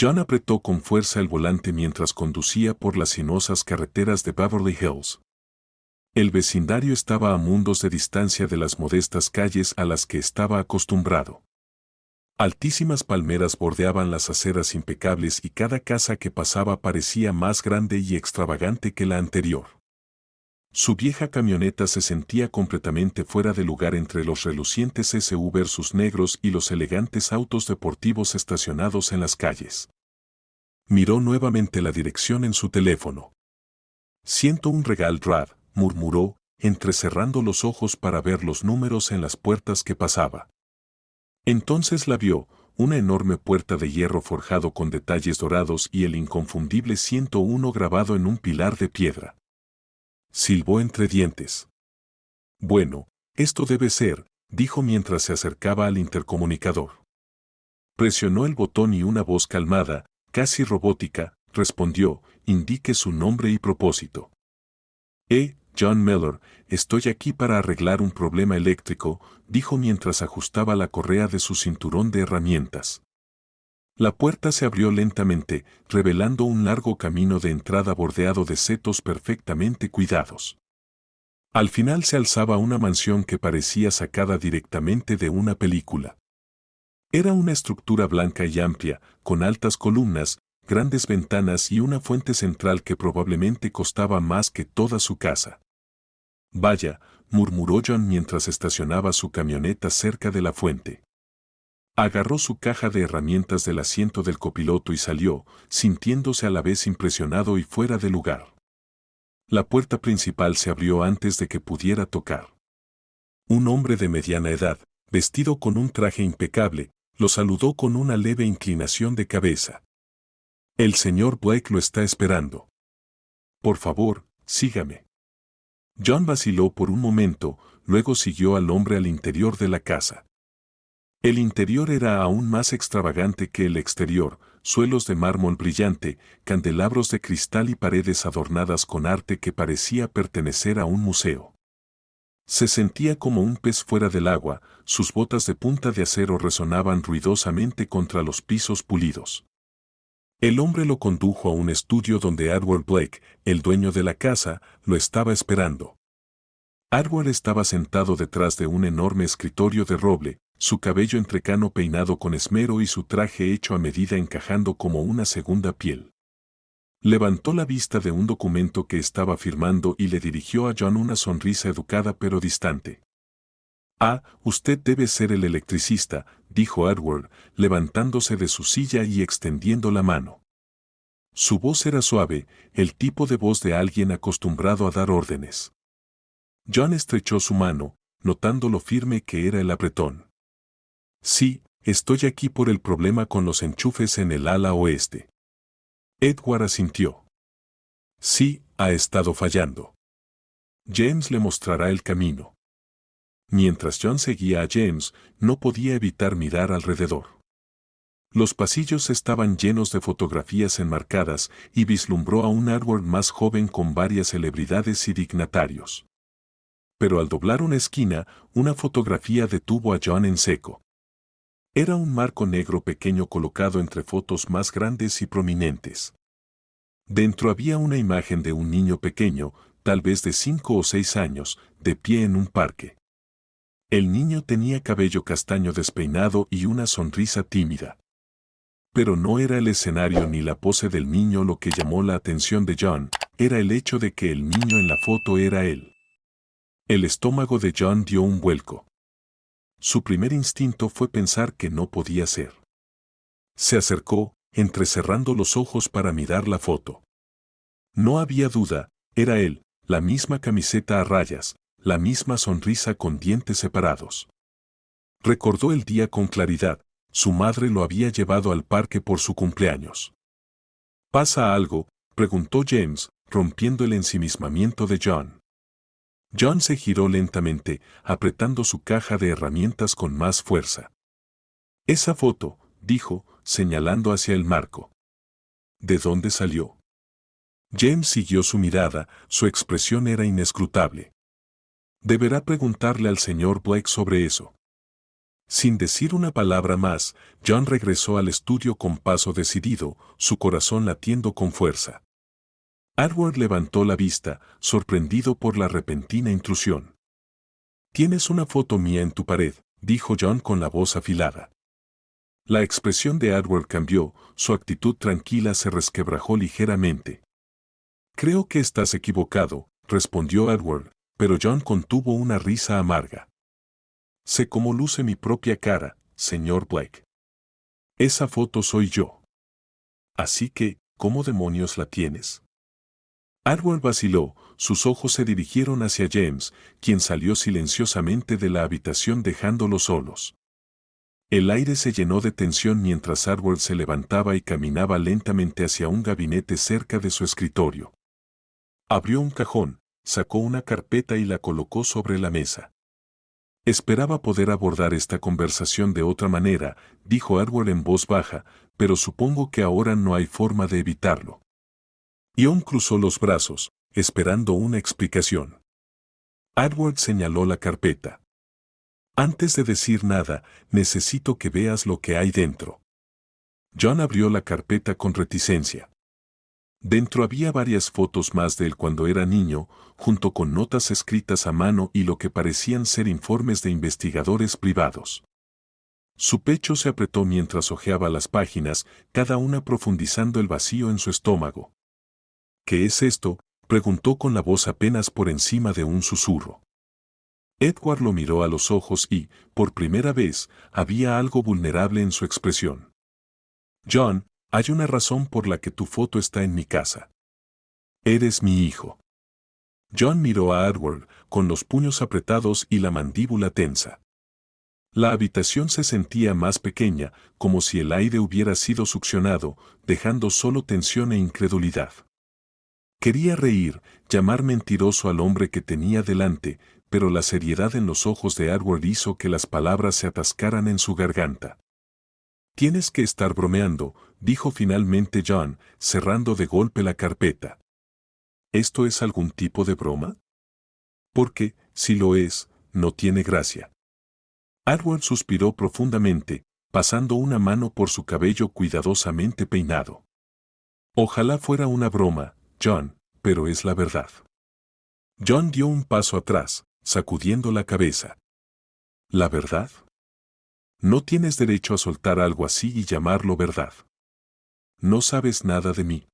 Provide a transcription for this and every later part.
John apretó con fuerza el volante mientras conducía por las sinuosas carreteras de Beverly Hills. El vecindario estaba a mundos de distancia de las modestas calles a las que estaba acostumbrado. Altísimas palmeras bordeaban las aceras impecables y cada casa que pasaba parecía más grande y extravagante que la anterior. Su vieja camioneta se sentía completamente fuera de lugar entre los relucientes SUVs negros y los elegantes autos deportivos estacionados en las calles. Miró nuevamente la dirección en su teléfono. «Siento un Regal Drive», murmuró, entrecerrando los ojos para ver los números en las puertas que pasaba. Entonces la vio, una enorme puerta de hierro forjado con detalles dorados y el inconfundible 101 grabado en un pilar de piedra. Silbó entre dientes. «Bueno, esto debe ser», dijo mientras se acercaba al intercomunicador. Presionó el botón y una voz calmada, casi robótica, respondió: «Indique su nombre y propósito». John Miller, estoy aquí para arreglar un problema eléctrico», dijo mientras ajustaba la correa de su cinturón de herramientas. La puerta se abrió lentamente, revelando un largo camino de entrada bordeado de setos perfectamente cuidados. Al final se alzaba una mansión que parecía sacada directamente de una película. Era una estructura blanca y amplia, con altas columnas, grandes ventanas y una fuente central que probablemente costaba más que toda su casa. «Vaya», murmuró John mientras estacionaba su camioneta cerca de la fuente. Agarró su caja de herramientas del asiento del copiloto y salió, sintiéndose a la vez impresionado y fuera de lugar. La puerta principal se abrió antes de que pudiera tocar. Un hombre de mediana edad, vestido con un traje impecable, lo saludó con una leve inclinación de cabeza. «El señor Blake lo está esperando. Por favor, sígame». John vaciló por un momento, luego siguió al hombre al interior de la casa. El interior era aún más extravagante que el exterior: suelos de mármol brillante, candelabros de cristal y paredes adornadas con arte que parecía pertenecer a un museo. Se sentía como un pez fuera del agua, sus botas de punta de acero resonaban ruidosamente contra los pisos pulidos. El hombre lo condujo a un estudio donde Edward Blake, el dueño de la casa, lo estaba esperando. Edward estaba sentado detrás de un enorme escritorio de roble, su cabello entrecano peinado con esmero y su traje hecho a medida encajando como una segunda piel. Levantó la vista de un documento que estaba firmando y le dirigió a John una sonrisa educada pero distante. «Ah, usted debe ser el electricista», dijo Edward, levantándose de su silla y extendiendo la mano. Su voz era suave, el tipo de voz de alguien acostumbrado a dar órdenes. John estrechó su mano, notando lo firme que era el apretón. «Sí, estoy aquí por el problema con los enchufes en el ala oeste». Edward asintió. «Sí, ha estado fallando. James le mostrará el camino». Mientras John seguía a James, no podía evitar mirar alrededor. Los pasillos estaban llenos de fotografías enmarcadas y vislumbró a un Edward más joven con varias celebridades y dignatarios. Pero al doblar una esquina, una fotografía detuvo a John en seco. Era un marco negro pequeño colocado entre fotos más grandes y prominentes. Dentro había una imagen de un niño pequeño, tal vez de 5 o 6 años, de pie en un parque. El niño tenía cabello castaño despeinado y una sonrisa tímida. Pero no era el escenario ni la pose del niño lo que llamó la atención de John, era el hecho de que el niño en la foto era él. El estómago de John dio un vuelco. Su primer instinto fue pensar que no podía ser. Se acercó, entrecerrando los ojos para mirar la foto. No había duda, era él, la misma camiseta a rayas, la misma sonrisa con dientes separados. Recordó el día con claridad, su madre lo había llevado al parque por su cumpleaños. ¿Pasa algo?, preguntó James, rompiendo el ensimismamiento de John. John se giró lentamente, apretando su caja de herramientas con más fuerza. «Esa foto», dijo, señalando hacia el marco. «¿De dónde salió?». James siguió su mirada, su expresión era inescrutable. «Deberá preguntarle al señor Blake sobre eso». Sin decir una palabra más, John regresó al estudio con paso decidido, su corazón latiendo con fuerza. Edward levantó la vista, sorprendido por la repentina intrusión. «Tienes una foto mía en tu pared», dijo John con la voz afilada. La expresión de Edward cambió, su actitud tranquila se resquebrajó ligeramente. «Creo que estás equivocado», respondió Edward, pero John contuvo una risa amarga. «Sé cómo luce mi propia cara, señor Blake. Esa foto soy yo. Así que, ¿cómo demonios la tienes?». Edward vaciló, sus ojos se dirigieron hacia James, quien salió silenciosamente de la habitación dejándolos solos. El aire se llenó de tensión mientras Edward se levantaba y caminaba lentamente hacia un gabinete cerca de su escritorio. Abrió un cajón, sacó una carpeta y la colocó sobre la mesa. «Esperaba poder abordar esta conversación de otra manera», dijo Edward en voz baja, «pero supongo que ahora no hay forma de evitarlo». Ion cruzó los brazos, esperando una explicación. Edward señaló la carpeta. «Antes de decir nada, necesito que veas lo que hay dentro». John abrió la carpeta con reticencia. Dentro había varias fotos más de él cuando era niño, junto con notas escritas a mano y lo que parecían ser informes de investigadores privados. Su pecho se apretó mientras hojeaba las páginas, cada una profundizando el vacío en su estómago. «¿Qué es esto?», preguntó con la voz apenas por encima de un susurro. Edward lo miró a los ojos y, por primera vez, había algo vulnerable en su expresión. «John, hay una razón por la que tu foto está en mi casa. Eres mi hijo». John miró a Edward, con los puños apretados y la mandíbula tensa. La habitación se sentía más pequeña, como si el aire hubiera sido succionado, dejando solo tensión e incredulidad. Quería reír, llamar mentiroso al hombre que tenía delante, pero la seriedad en los ojos de Edward hizo que las palabras se atascaran en su garganta. «Tienes que estar bromeando», dijo finalmente John, cerrando de golpe la carpeta. «¿Esto es algún tipo de broma? Porque, si lo es, no tiene gracia». Edward suspiró profundamente, pasando una mano por su cabello cuidadosamente peinado. «Ojalá fuera una broma, John, pero es la verdad». John dio un paso atrás, sacudiendo la cabeza. «¿La verdad? No tienes derecho a soltar algo así y llamarlo verdad. No sabes nada de mí».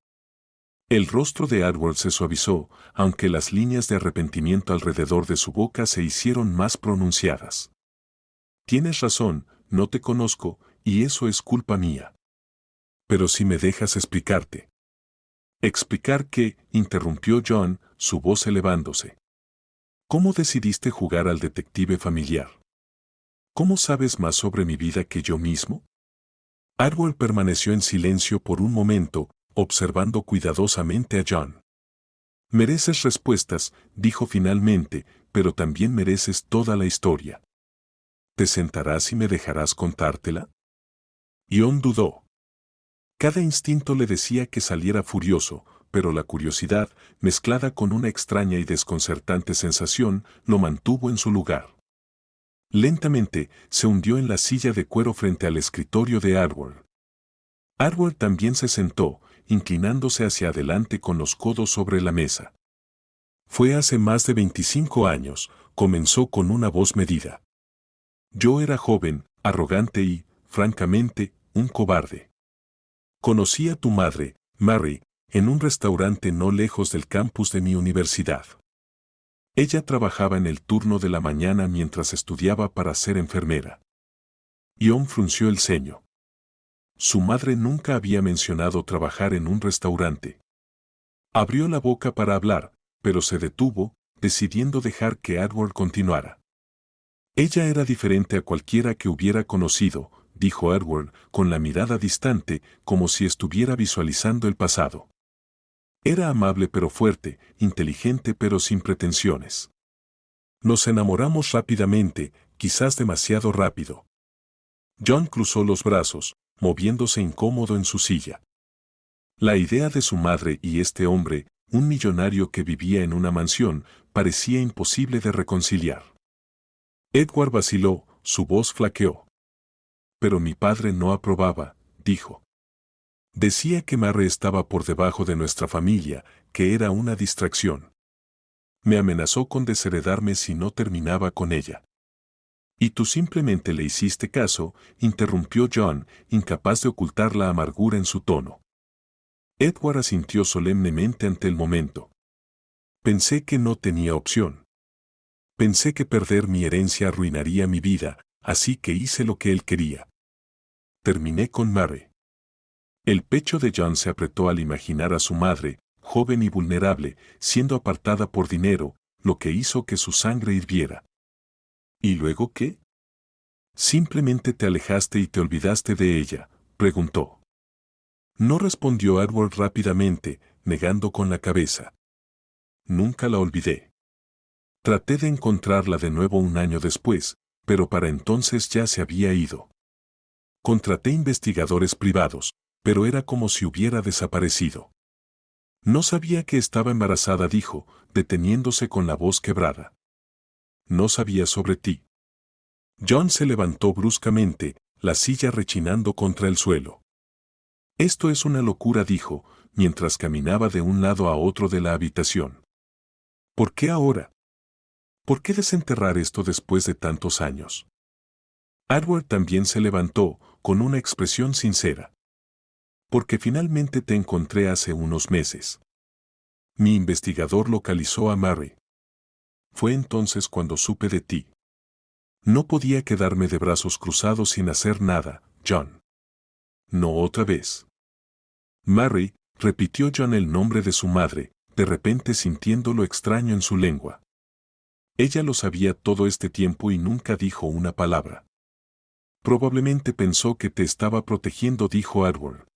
El rostro de Edward se suavizó, aunque las líneas de arrepentimiento alrededor de su boca se hicieron más pronunciadas. «Tienes razón, no te conozco, y eso es culpa mía. Pero si me dejas explicarte». «¿Explicar qué?», interrumpió John, su voz elevándose. «¿Cómo decidiste jugar al detective familiar? ¿Cómo sabes más sobre mi vida que yo mismo?». Edward permaneció en silencio por un momento, observando cuidadosamente a John. «Mereces respuestas», dijo finalmente, «pero también mereces toda la historia. ¿Te sentarás y me dejarás contártela?». John dudó. Cada instinto le decía que saliera furioso, pero la curiosidad, mezclada con una extraña y desconcertante sensación, lo mantuvo en su lugar. Lentamente, se hundió en la silla de cuero frente al escritorio de Edward. Edward también se sentó, inclinándose hacia adelante con los codos sobre la mesa. «Fue hace más de 25 años», comenzó con una voz medida. «Yo era joven, arrogante y, francamente, un cobarde. Conocí a tu madre, Mary, en un restaurante no lejos del campus de mi universidad. Ella trabajaba en el turno de la mañana mientras estudiaba para ser enfermera». Ion frunció el ceño. Su madre nunca había mencionado trabajar en un restaurante. Abrió la boca para hablar, pero se detuvo, decidiendo dejar que Edward continuara. «Ella era diferente a cualquiera que hubiera conocido», dijo Edward, con la mirada distante, como si estuviera visualizando el pasado. «Era amable pero fuerte, inteligente pero sin pretensiones. Nos enamoramos rápidamente, quizás demasiado rápido». John cruzó los brazos, moviéndose incómodo en su silla. La idea de su madre y este hombre, un millonario que vivía en una mansión, parecía imposible de reconciliar. Edward vaciló, su voz flaqueó. pero mi padre no aprobaba, dijo. Decía que Mary estaba por debajo de nuestra familia, que era una distracción. Me amenazó con desheredarme si no terminaba con ella. Y tú simplemente le hiciste caso, interrumpió John, incapaz de ocultar la amargura en su tono. Edward asintió solemnemente ante el momento. Pensé que no tenía opción. Pensé que perder mi herencia arruinaría mi vida, así que hice lo que él quería. Terminé con Mary. El pecho de John se apretó al imaginar a su madre, joven y vulnerable, siendo apartada por dinero, lo que hizo que su sangre hirviera. ¿Y luego qué? ¿Simplemente te alejaste y te olvidaste de ella?, preguntó. No respondió Edward rápidamente, negando con la cabeza. Nunca la olvidé. Traté de encontrarla de nuevo un año después, pero para entonces ya se había ido. Contraté investigadores privados, pero era como si hubiera desaparecido. No sabía que estaba embarazada, dijo, deteniéndose con la voz quebrada. No sabía sobre ti. John se levantó bruscamente, la silla rechinando contra el suelo. Esto es una locura, dijo, mientras caminaba de un lado a otro de la habitación. ¿Por qué ahora? ¿Por qué desenterrar esto después de tantos años? Edward también se levantó, con una expresión sincera. Porque finalmente te encontré hace unos meses. Mi investigador localizó a Mary. Fue entonces cuando supe de ti. No podía quedarme de brazos cruzados sin hacer nada, John. No otra vez. Mary, repitió John el nombre de su madre, de repente sintiendo lo extraño en su lengua. Ella lo sabía todo este tiempo y nunca dijo una palabra. Probablemente pensó que te estaba protegiendo, dijo Edward.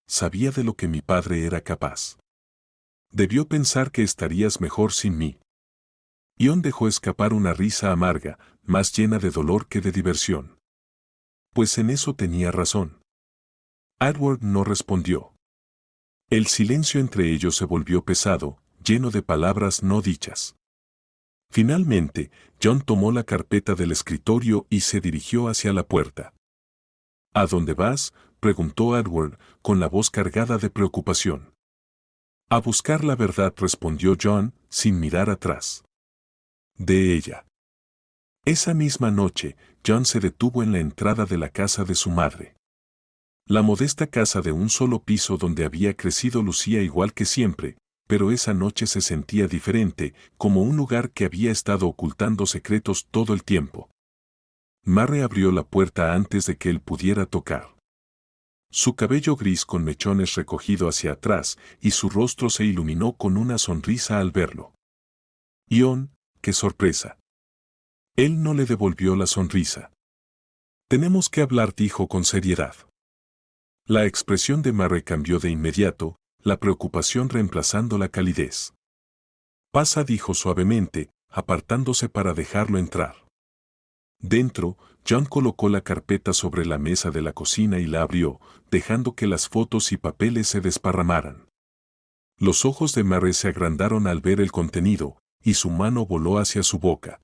Sabía de lo que mi padre era capaz. Debió pensar que estarías mejor sin mí. Ion dejó escapar una risa amarga, más llena de dolor que de diversión. Pues en eso tenía razón. Edward no respondió. El silencio entre ellos se volvió pesado, lleno de palabras no dichas. Finalmente, John tomó la carpeta del escritorio y se dirigió hacia la puerta. ¿A dónde vas?, preguntó Edward, con la voz cargada de preocupación. A buscar la verdad, respondió John, sin mirar atrás. De ella. Esa misma noche, John se detuvo en la entrada de la casa de su madre. La modesta casa de un solo piso donde había crecido lucía igual que siempre, pero esa noche se sentía diferente, como un lugar que había estado ocultando secretos todo el tiempo. Mary abrió la puerta antes de que él pudiera tocar. Su cabello gris con mechones recogido hacia atrás y su rostro se iluminó con una sonrisa al verlo. Ion, qué sorpresa. Él no le devolvió la sonrisa. Tenemos que hablar, dijo con seriedad. La expresión de Mary cambió de inmediato, la preocupación reemplazando la calidez. Pasa, dijo suavemente, apartándose para dejarlo entrar. Dentro, John colocó la carpeta sobre la mesa de la cocina y la abrió, dejando que las fotos y papeles se desparramaran. Los ojos de Mary se agrandaron al ver el contenido, y su mano voló hacia su boca.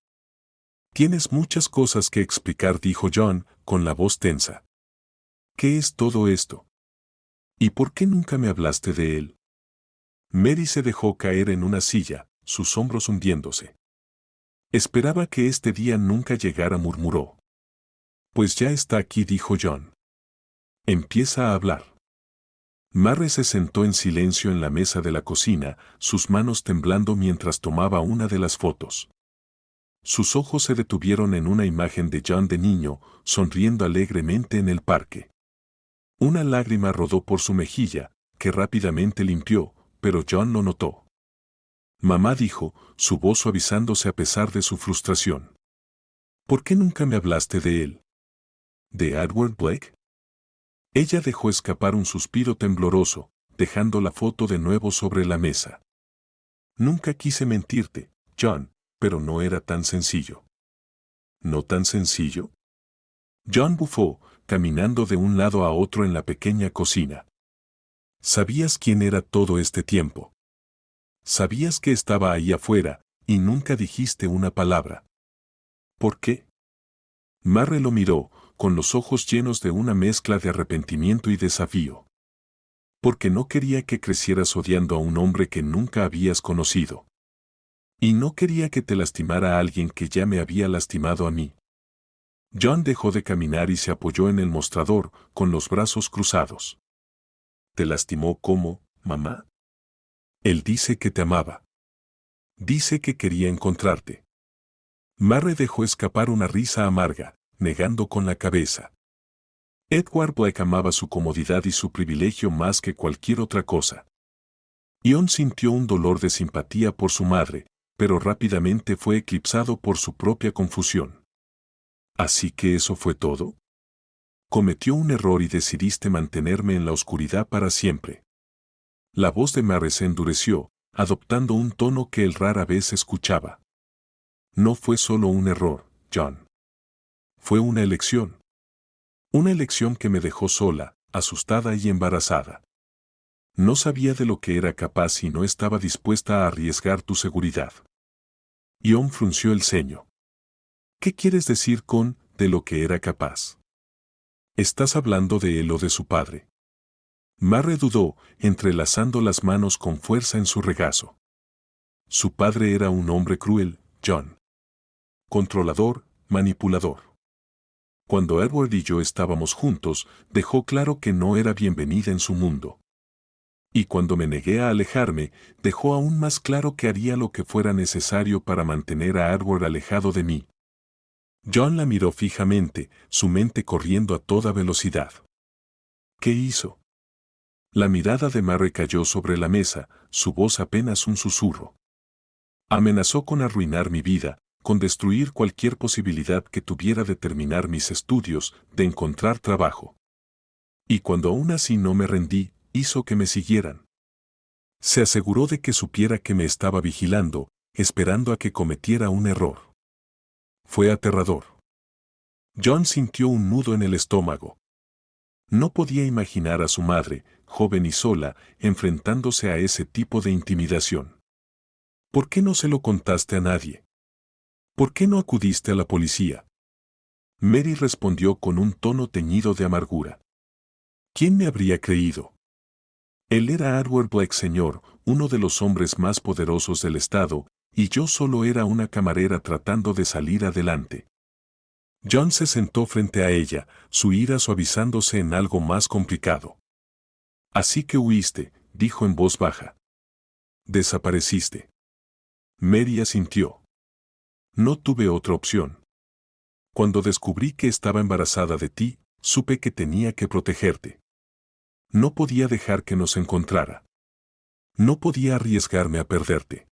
Tienes muchas cosas que explicar, dijo John, con la voz tensa. ¿Qué es todo esto? ¿Y por qué nunca me hablaste de él? Mary se dejó caer en una silla, sus hombros hundiéndose. Esperaba que este día nunca llegara, murmuró. Pues ya está aquí, dijo John. Empieza a hablar. Mary se sentó en silencio en la mesa de la cocina, sus manos temblando mientras tomaba una de las fotos. Sus ojos se detuvieron en una imagen de John de niño, sonriendo alegremente en el parque. Una lágrima rodó por su mejilla, que rápidamente limpió, pero John lo notó. Mamá, dijo, su voz suavizándose a pesar de su frustración. ¿Por qué nunca me hablaste de él? ¿De Edward Blake? Ella dejó escapar un suspiro tembloroso, dejando la foto de nuevo sobre la mesa. Nunca quise mentirte, John, pero no era tan sencillo. ¿No tan sencillo? John bufó, caminando de un lado a otro en la pequeña cocina. ¿Sabías quién era todo este tiempo? Sabías que estaba ahí afuera, y nunca dijiste una palabra. ¿Por qué? Mary lo miró, con los ojos llenos de una mezcla de arrepentimiento y desafío. Porque no quería que crecieras odiando a un hombre que nunca habías conocido. Y no quería que te lastimara a alguien que ya me había lastimado a mí. John dejó de caminar y se apoyó en el mostrador, con los brazos cruzados. ¿Te lastimó cómo, mamá? Él dice que te amaba. Dice que quería encontrarte. Mary dejó escapar una risa amarga, negando con la cabeza. Edward Blake amaba su comodidad y su privilegio más que cualquier otra cosa. Ion sintió un dolor de simpatía por su madre, pero rápidamente fue eclipsado por su propia confusión. ¿Así que eso fue todo? Cometió un error y decidiste mantenerme en la oscuridad para siempre. La voz de Mary se endureció, adoptando un tono que él rara vez escuchaba. No fue solo un error, John. Fue una elección. Una elección que me dejó sola, asustada y embarazada. No sabía de lo que era capaz y no estaba dispuesta a arriesgar tu seguridad. Ion frunció el ceño. ¿Qué quieres decir con de lo que era capaz? ¿Estás hablando de él o de su padre? Mary dudó, entrelazando las manos con fuerza en su regazo. Su padre era un hombre cruel, John. Controlador, manipulador. Cuando Edward y yo estábamos juntos, dejó claro que no era bienvenida en su mundo. Y cuando me negué a alejarme, dejó aún más claro que haría lo que fuera necesario para mantener a Edward alejado de mí. John la miró fijamente, su mente corriendo a toda velocidad. ¿Qué hizo? La mirada de Mary cayó sobre la mesa, su voz apenas un susurro. Amenazó con arruinar mi vida, con destruir cualquier posibilidad que tuviera de terminar mis estudios, de encontrar trabajo. Y cuando aún así no me rendí, hizo que me siguieran. Se aseguró de que supiera que me estaba vigilando, esperando a que cometiera un error. Fue aterrador. John sintió un nudo en el estómago. No podía imaginar a su madre, joven y sola, enfrentándose a ese tipo de intimidación. ¿Por qué no se lo contaste a nadie? ¿Por qué no acudiste a la policía? Mary respondió con un tono teñido de amargura. ¿Quién me habría creído? Él era Edward Blake, señor, uno de los hombres más poderosos del estado, y yo solo era una camarera tratando de salir adelante. John se sentó frente a ella, su ira suavizándose en algo más complicado. Así que huiste, dijo en voz baja. Desapareciste. Mary asintió. No tuve otra opción. Cuando descubrí que estaba embarazada de ti, supe que tenía que protegerte. No podía dejar que nos encontrara. No podía arriesgarme a perderte.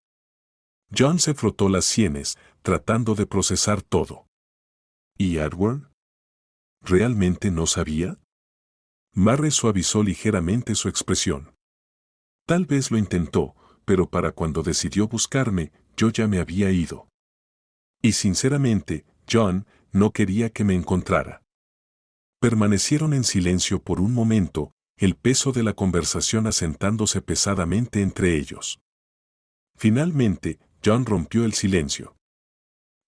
John se frotó las sienes, tratando de procesar todo. ¿Y Edward? ¿Realmente no sabía? Mary suavizó ligeramente su expresión. Tal vez lo intentó, pero para cuando decidió buscarme, yo ya me había ido. Y sinceramente, John, no quería que me encontrara. Permanecieron en silencio por un momento, el peso de la conversación asentándose pesadamente entre ellos. Finalmente, John rompió el silencio.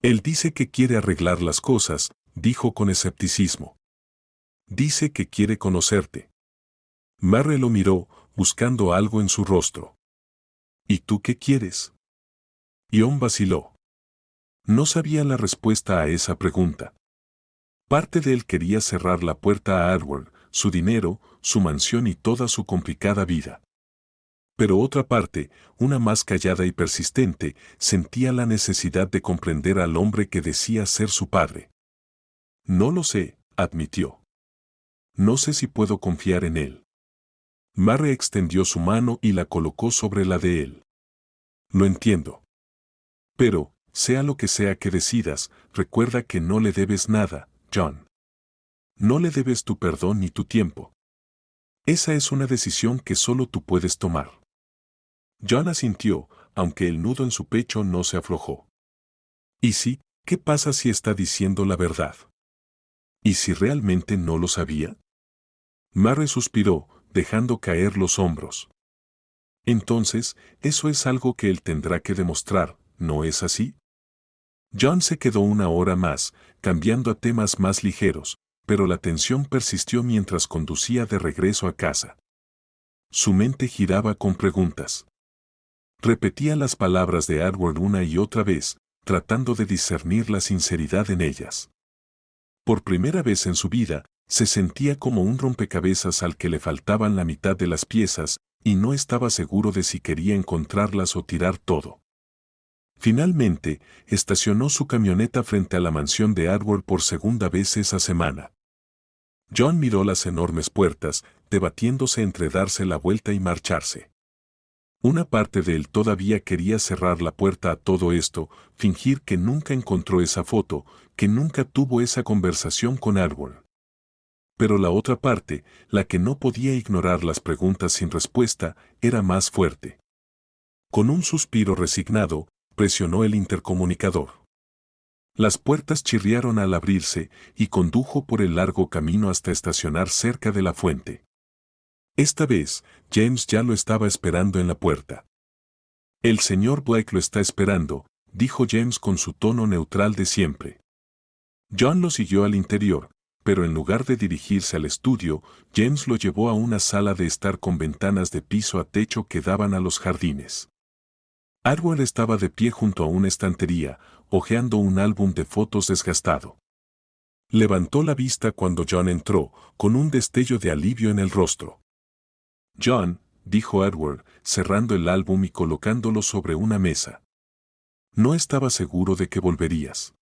Él dice que quiere arreglar las cosas, dijo con escepticismo. Dice que quiere conocerte. Mary lo miró, buscando algo en su rostro. ¿Y tú qué quieres? Ion vaciló. No sabía la respuesta a esa pregunta. Parte de él quería cerrar la puerta a Edward, su dinero, su mansión y toda su complicada vida. Pero otra parte, una más callada y persistente, sentía la necesidad de comprender al hombre que decía ser su padre. No lo sé, admitió. No sé si puedo confiar en él. Mary extendió su mano y la colocó sobre la de él. Lo entiendo. Pero, sea lo que sea que decidas, recuerda que no le debes nada, John. No le debes tu perdón ni tu tiempo. Esa es una decisión que solo tú puedes tomar. John asintió, aunque el nudo en su pecho no se aflojó. ¿Y si, qué pasa si está diciendo la verdad? ¿Y si realmente no lo sabía? Mary suspiró, dejando caer los hombros. Entonces, eso es algo que él tendrá que demostrar, ¿no es así? John se quedó una hora más, cambiando a temas más ligeros, pero la tensión persistió mientras conducía de regreso a casa. Su mente giraba con preguntas. Repetía las palabras de Edward una y otra vez, tratando de discernir la sinceridad en ellas. Por primera vez en su vida, se sentía como un rompecabezas al que le faltaban la mitad de las piezas, y no estaba seguro de si quería encontrarlas o tirar todo. Finalmente, estacionó su camioneta frente a la mansión de Edward por segunda vez esa semana. John miró las enormes puertas, debatiéndose entre darse la vuelta y marcharse. Una parte de él todavía quería cerrar la puerta a todo esto, fingir que nunca encontró esa foto, que nunca tuvo esa conversación con Edward. Pero la otra parte, la que no podía ignorar las preguntas sin respuesta, era más fuerte. Con un suspiro resignado, presionó el intercomunicador. Las puertas chirriaron al abrirse y condujo por el largo camino hasta estacionar cerca de la fuente. Esta vez, James ya lo estaba esperando en la puerta. «El señor Blake lo está esperando», dijo James con su tono neutral de siempre. John lo siguió al interior, pero en lugar de dirigirse al estudio, James lo llevó a una sala de estar con ventanas de piso a techo que daban a los jardines. Edward estaba de pie junto a una estantería, hojeando un álbum de fotos desgastado. Levantó la vista cuando John entró, con un destello de alivio en el rostro. «John», dijo Edward, cerrando el álbum y colocándolo sobre una mesa. «No estaba seguro de que volverías».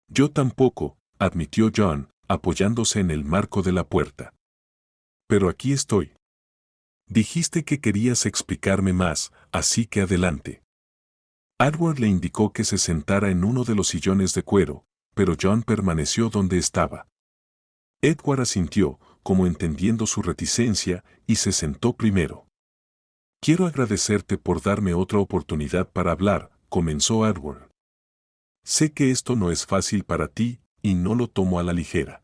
«Yo tampoco», admitió John, apoyándose en el marco de la puerta. «Pero aquí estoy. Dijiste que querías explicarme más, así que adelante». Edward le indicó que se sentara en uno de los sillones de cuero, pero John permaneció donde estaba. Edward asintió, como entendiendo su reticencia, y se sentó primero. «Quiero agradecerte por darme otra oportunidad para hablar», comenzó Edward. «Sé que esto no es fácil para ti, y no lo tomo a la ligera».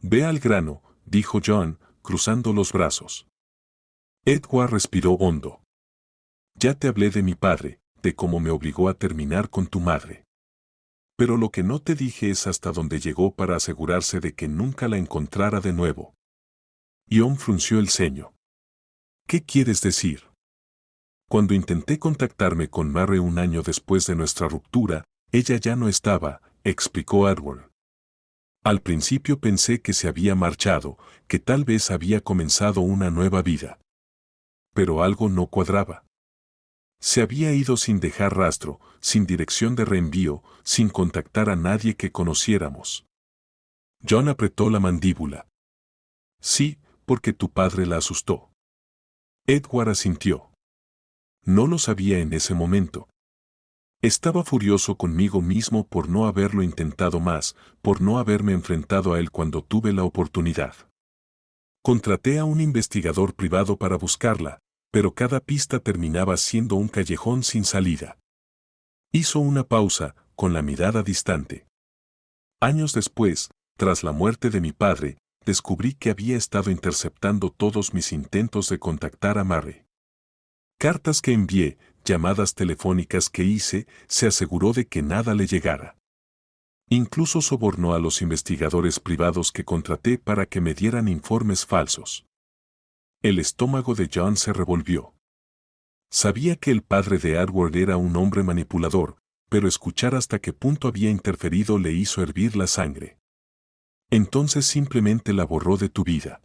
«Ve al grano», dijo John, cruzando los brazos. Edward respiró hondo. «Ya te hablé de mi padre, de cómo me obligó a terminar con tu madre. Pero lo que no te dije es hasta dónde llegó para asegurarse de que nunca la encontrara de nuevo». John frunció el ceño. «¿Qué quieres decir?» «Cuando intenté contactarme con Mary un año después de nuestra ruptura, ella ya no estaba», explicó Edward. «Al principio pensé que se había marchado, que tal vez había comenzado una nueva vida. Pero algo no cuadraba. Se había ido sin dejar rastro, sin dirección de reenvío, sin contactar a nadie que conociéramos». John apretó la mandíbula. «Sí, porque tu padre la asustó». Edward asintió. «No lo sabía en ese momento. Estaba furioso conmigo mismo por no haberlo intentado más, por no haberme enfrentado a él cuando tuve la oportunidad. Contraté a un investigador privado para buscarla, pero cada pista terminaba siendo un callejón sin salida». Hizo una pausa, con la mirada distante. «Años después, tras la muerte de mi padre, descubrí que había estado interceptando todos mis intentos de contactar a Mary. Cartas que envié, llamadas telefónicas que hice, se aseguró de que nada le llegara. Incluso sobornó a los investigadores privados que contraté para que me dieran informes falsos». El estómago de John se revolvió. Sabía que el padre de Edward era un hombre manipulador, pero escuchar hasta qué punto había interferido le hizo hervir la sangre. «Entonces simplemente la borró de tu vida».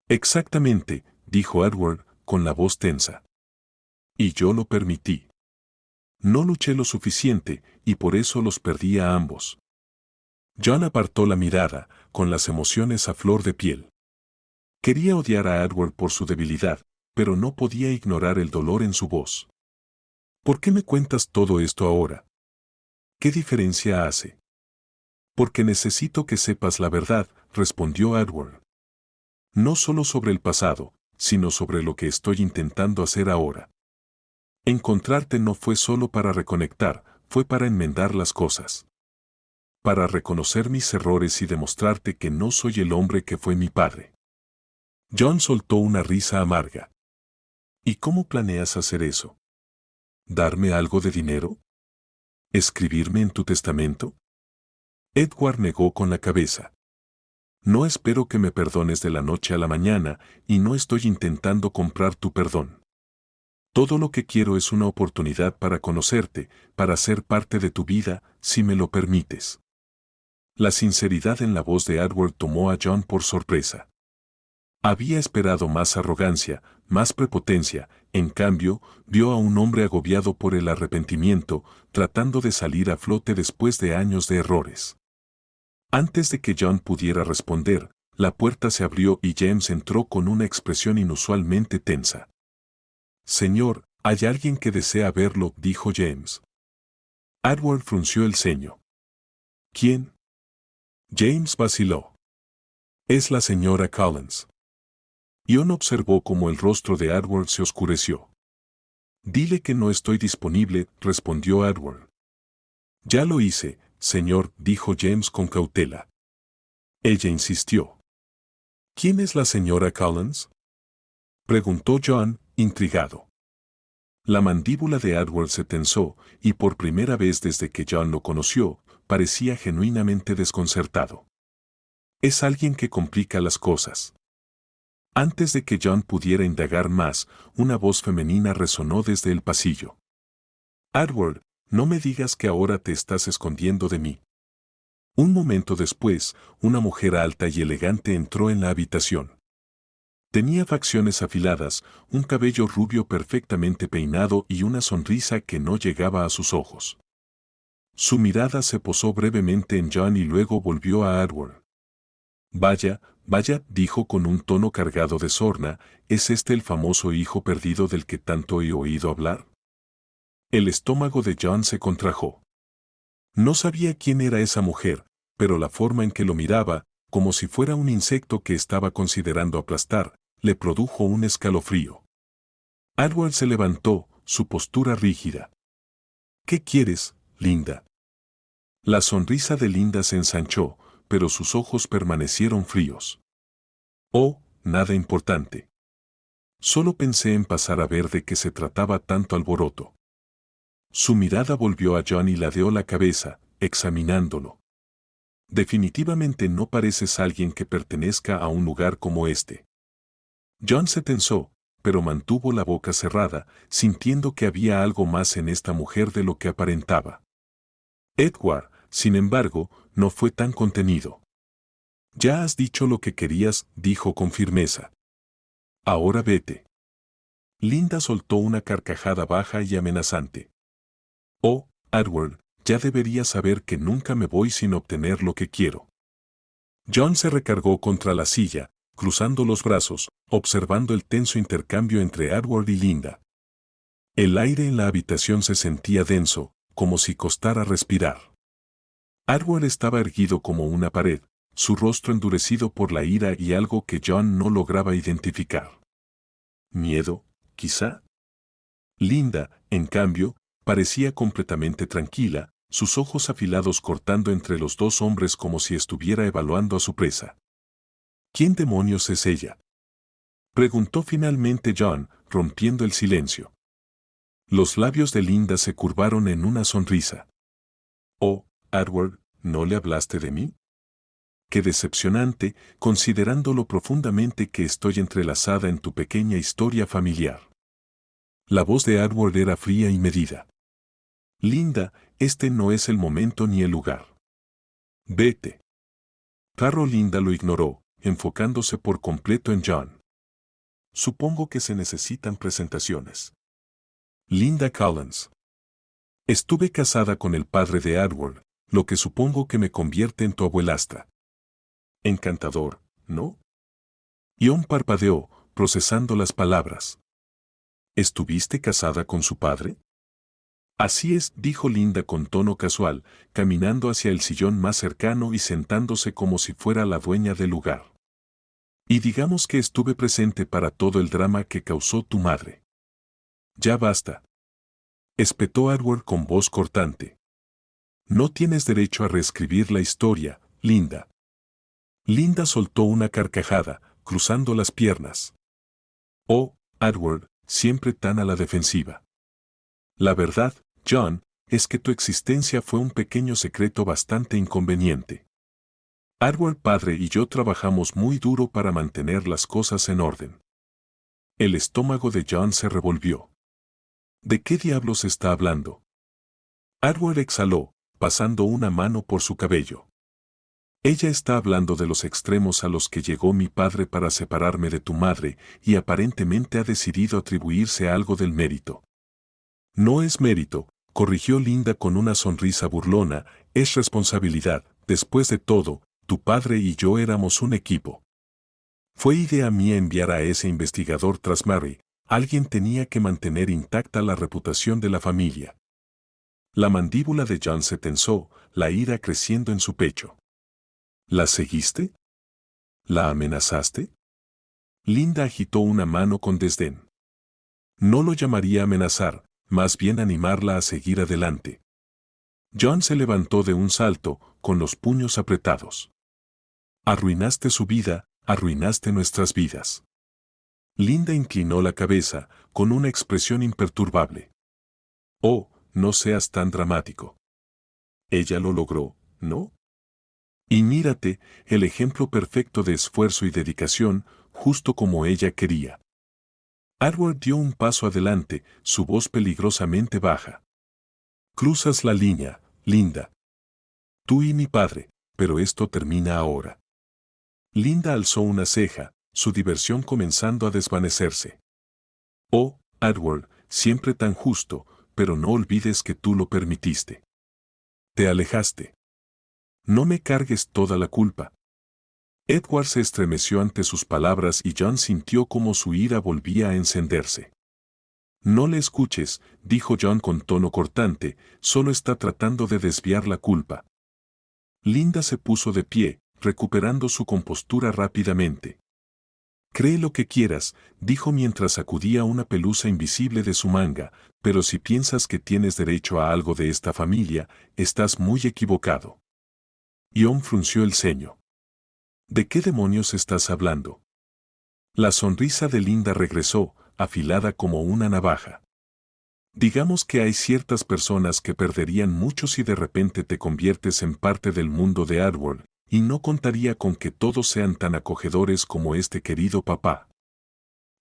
«Exactamente», dijo Edward, con la voz tensa. «Y yo lo permití. No luché lo suficiente, y por eso los perdí a ambos». John apartó la mirada, con las emociones a flor de piel. Quería odiar a Edward por su debilidad, pero no podía ignorar el dolor en su voz. «¿Por qué me cuentas todo esto ahora? ¿Qué diferencia hace?» «Porque necesito que sepas la verdad», respondió Edward. «No solo sobre el pasado, sino sobre lo que estoy intentando hacer ahora. Encontrarte no fue solo para reconectar, fue para enmendar las cosas. Para reconocer mis errores y demostrarte que no soy el hombre que fue mi padre». John soltó una risa amarga. «¿Y cómo planeas hacer eso? ¿Darme algo de dinero? ¿Escribirme en tu testamento?» Edward negó con la cabeza. No espero que me perdones de la noche a la mañana y no estoy intentando comprar tu perdón. Todo lo que quiero es una oportunidad para conocerte, para ser parte de tu vida, si me lo permites. La sinceridad en la voz de Edward tomó a John por sorpresa. Había esperado más arrogancia, más prepotencia, en cambio, vio a un hombre agobiado por el arrepentimiento, tratando de salir a flote después de años de errores. Antes de que John pudiera responder, la puerta se abrió y James entró con una expresión inusualmente tensa. Señor, hay alguien que desea verlo, dijo James. Edward frunció el ceño. ¿Quién? James vaciló. Es la señora Collins. John observó cómo el rostro de Edward se oscureció. Dile que no estoy disponible, respondió Edward. Ya lo hice, señor, dijo James con cautela. Ella insistió. ¿Quién es la señora Collins? Preguntó John, intrigado. La mandíbula de Edward se tensó, y por primera vez desde que John lo conoció, parecía genuinamente desconcertado. Es alguien que complica las cosas. Antes de que John pudiera indagar más, una voz femenina resonó desde el pasillo. Edward, no me digas que ahora te estás escondiendo de mí. Un momento después, una mujer alta y elegante entró en la habitación. Tenía facciones afiladas, un cabello rubio perfectamente peinado y una sonrisa que no llegaba a sus ojos. Su mirada se posó brevemente en John y luego volvió a Edward. Vaya, vaya, dijo con un tono cargado de sorna, ¿es este el famoso hijo perdido del que tanto he oído hablar? El estómago de John se contrajo. No sabía quién era esa mujer, pero la forma en que lo miraba, como si fuera un insecto que estaba considerando aplastar, le produjo un escalofrío. Edward se levantó, su postura rígida. ¿Qué quieres, Linda? La sonrisa de Linda se ensanchó, pero sus ojos permanecieron fríos. Oh, nada importante. Solo pensé en pasar a ver de qué se trataba tanto alboroto. Su mirada volvió a John y ladeó la cabeza, examinándolo. Definitivamente no pareces alguien que pertenezca a un lugar como este. John se tensó, pero mantuvo la boca cerrada, sintiendo que había algo más en esta mujer de lo que aparentaba. Edward, sin embargo, no fue tan contenido. Ya has dicho lo que querías, dijo con firmeza. Ahora vete. Linda soltó una carcajada baja y amenazante. Oh, Edward, ya deberías saber que nunca me voy sin obtener lo que quiero. John se recargó contra la silla, cruzando los brazos, observando el tenso intercambio entre Edward y Linda. El aire en la habitación se sentía denso, como si costara respirar. Edward estaba erguido como una pared, su rostro endurecido por la ira y algo que John no lograba identificar. ¿Miedo, quizá? Linda, en cambio, parecía completamente tranquila, sus ojos afilados cortando entre los dos hombres como si estuviera evaluando a su presa. ¿Quién demonios es ella? Preguntó finalmente John, rompiendo el silencio. Los labios de Linda se curvaron en una sonrisa. Oh, Edward, ¿no le hablaste de mí? Qué decepcionante, considerando lo profundamente que estoy entrelazada en tu pequeña historia familiar. La voz de Edward era fría y medida. Linda, este no es el momento ni el lugar. Vete. Claro, Linda lo ignoró, enfocándose por completo en John. Supongo que se necesitan presentaciones. Linda Collins. Estuve casada con el padre de Edward, lo que supongo que me convierte en tu abuelastra. Encantador, ¿no? John parpadeó, procesando las palabras. ¿Estuviste casada con su padre? Así es, dijo Linda con tono casual, caminando hacia el sillón más cercano y sentándose como si fuera la dueña del lugar. Y digamos que estuve presente para todo el drama que causó tu madre. Ya basta. Espetó Edward con voz cortante. No tienes derecho a reescribir la historia, Linda. Linda soltó una carcajada, cruzando las piernas. Oh, Edward, siempre tan a la defensiva. La verdad, John, es que tu existencia fue un pequeño secreto bastante inconveniente. Edward padre y yo trabajamos muy duro para mantener las cosas en orden. El estómago de John se revolvió. ¿De qué diablos está hablando? Edward exhaló, pasando una mano por su cabello. Ella está hablando de los extremos a los que llegó mi padre para separarme de tu madre y aparentemente ha decidido atribuirse algo del mérito. No es mérito, corrigió Linda con una sonrisa burlona, es responsabilidad. Después de todo, tu padre y yo éramos un equipo. Fue idea mía enviar a ese investigador tras Mary. Alguien tenía que mantener intacta la reputación de la familia. La mandíbula de John se tensó, la ira creciendo en su pecho. ¿La seguiste? ¿La amenazaste? Linda agitó una mano con desdén. No lo llamaría amenazar, más bien animarla a seguir adelante. John se levantó de un salto, con los puños apretados. Arruinaste su vida, arruinaste nuestras vidas. Linda inclinó la cabeza, con una expresión imperturbable. Oh, no seas tan dramático. Ella lo logró, ¿no? Y mírate, el ejemplo perfecto de esfuerzo y dedicación, justo como ella quería. Edward dio un paso adelante, su voz peligrosamente baja. Cruzas la línea, Linda. Tú y mi padre, pero esto termina ahora. Linda alzó una ceja, su diversión comenzando a desvanecerse. Oh, Edward, siempre tan justo, pero no olvides que tú lo permitiste. Te alejaste. No me cargues toda la culpa. Edward se estremeció ante sus palabras y John sintió como su ira volvía a encenderse. No le escuches, dijo John con tono cortante, solo está tratando de desviar la culpa. Linda se puso de pie, recuperando su compostura rápidamente. Cree lo que quieras, dijo mientras sacudía una pelusa invisible de su manga, pero si piensas que tienes derecho a algo de esta familia, estás muy equivocado. John frunció el ceño. ¿De qué demonios estás hablando? La sonrisa de Linda regresó, afilada como una navaja. Digamos que hay ciertas personas que perderían mucho si de repente te conviertes en parte del mundo de Edward, y no contaría con que todos sean tan acogedores como este querido papá.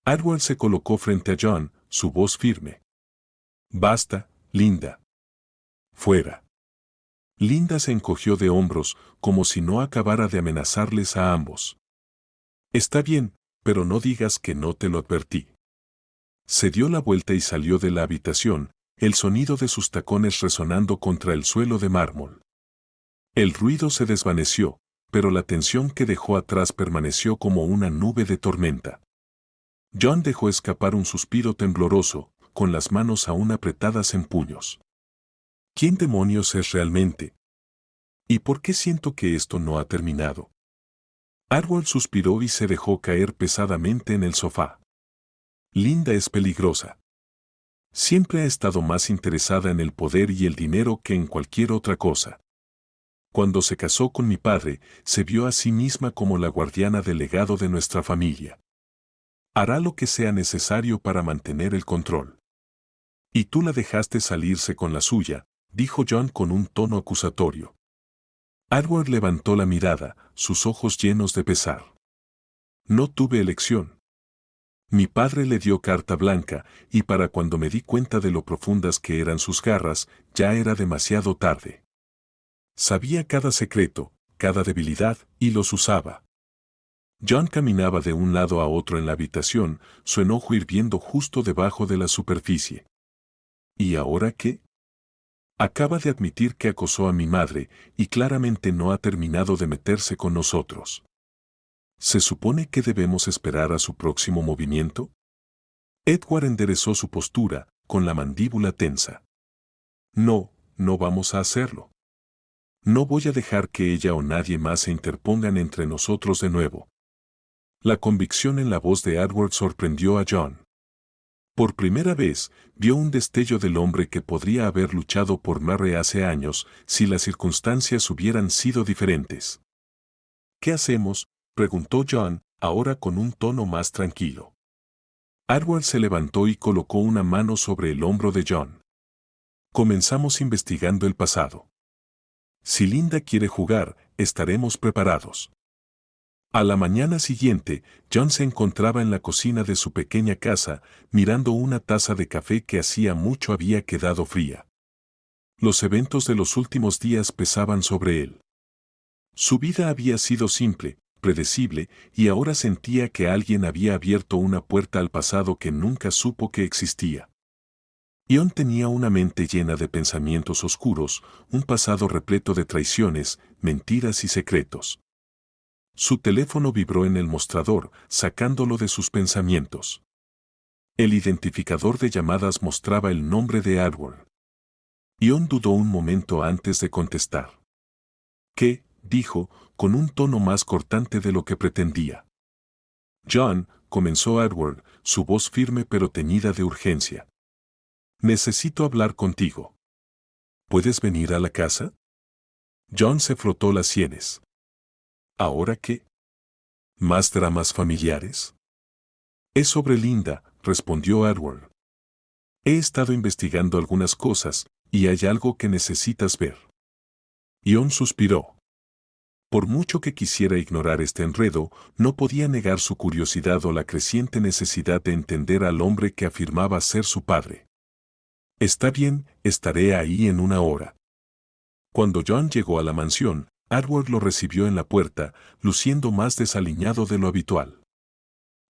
Edward se colocó frente a John, su voz firme. Basta, Linda. Fuera. Linda se encogió de hombros, como si no acabara de amenazarles a ambos. Está bien, pero no digas que no te lo advertí. Se dio la vuelta y salió de la habitación, el sonido de sus tacones resonando contra el suelo de mármol. El ruido se desvaneció, pero la tensión que dejó atrás permaneció como una nube de tormenta. John dejó escapar un suspiro tembloroso, con las manos aún apretadas en puños. ¿Quién demonios es realmente? ¿Y por qué siento que esto no ha terminado? Edward suspiró y se dejó caer pesadamente en el sofá. Linda es peligrosa. Siempre ha estado más interesada en el poder y el dinero que en cualquier otra cosa. Cuando se casó con mi padre, se vio a sí misma como la guardiana del legado de nuestra familia. Hará lo que sea necesario para mantener el control. Y tú la dejaste salirse con la suya, dijo John con un tono acusatorio. Edward levantó la mirada, sus ojos llenos de pesar. No tuve elección. Mi padre le dio carta blanca, y para cuando me di cuenta de lo profundas que eran sus garras, ya era demasiado tarde. Sabía cada secreto, cada debilidad, y los usaba. John caminaba de un lado a otro en la habitación, su enojo hirviendo justo debajo de la superficie. ¿Y ahora qué? Acaba de admitir que acosó a mi madre, y claramente no ha terminado de meterse con nosotros. ¿Se supone que debemos esperar a su próximo movimiento? Edward enderezó su postura, con la mandíbula tensa. No, no vamos a hacerlo. No voy a dejar que ella o nadie más se interpongan entre nosotros de nuevo. La convicción en la voz de Edward sorprendió a John. Por primera vez, vio un destello del hombre que podría haber luchado por Mary hace años si las circunstancias hubieran sido diferentes. ¿Qué hacemos?, preguntó John, ahora con un tono más tranquilo. Edward se levantó y colocó una mano sobre el hombro de John. Comenzamos investigando el pasado. Si Linda quiere jugar, estaremos preparados. A la mañana siguiente, John se encontraba en la cocina de su pequeña casa, mirando una taza de café que hacía mucho había quedado fría. Los eventos de los últimos días pesaban sobre él. Su vida había sido simple, predecible, y ahora sentía que alguien había abierto una puerta al pasado que nunca supo que existía. John tenía una mente llena de pensamientos oscuros, un pasado repleto de traiciones, mentiras y secretos. Su teléfono vibró en el mostrador, sacándolo de sus pensamientos. El identificador de llamadas mostraba el nombre de Edward. John dudó un momento antes de contestar. ¿Qué?, dijo, con un tono más cortante de lo que pretendía. John, comenzó Edward, su voz firme pero teñida de urgencia. Necesito hablar contigo. ¿Puedes venir a la casa? John se frotó las sienes. ¿Ahora qué? ¿Más dramas familiares? Es sobre Linda, respondió Edward. He estado investigando algunas cosas, y hay algo que necesitas ver. John suspiró. Por mucho que quisiera ignorar este enredo, no podía negar su curiosidad o la creciente necesidad de entender al hombre que afirmaba ser su padre. Está bien, estaré ahí en una hora. Cuando John llegó a la mansión, Edward lo recibió en la puerta, luciendo más desaliñado de lo habitual.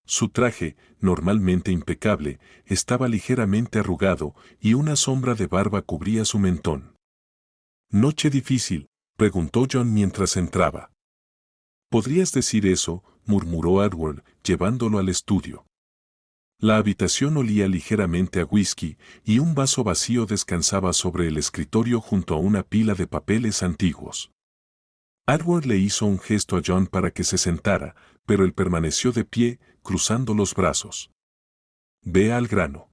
Su traje, normalmente impecable, estaba ligeramente arrugado y una sombra de barba cubría su mentón. «¿Noche difícil?», preguntó John mientras entraba. «¿Podrías decir eso?», murmuró Edward, llevándolo al estudio. La habitación olía ligeramente a whisky y un vaso vacío descansaba sobre el escritorio junto a una pila de papeles antiguos. Edward le hizo un gesto a John para que se sentara, pero él permaneció de pie, cruzando los brazos. «Ve al grano».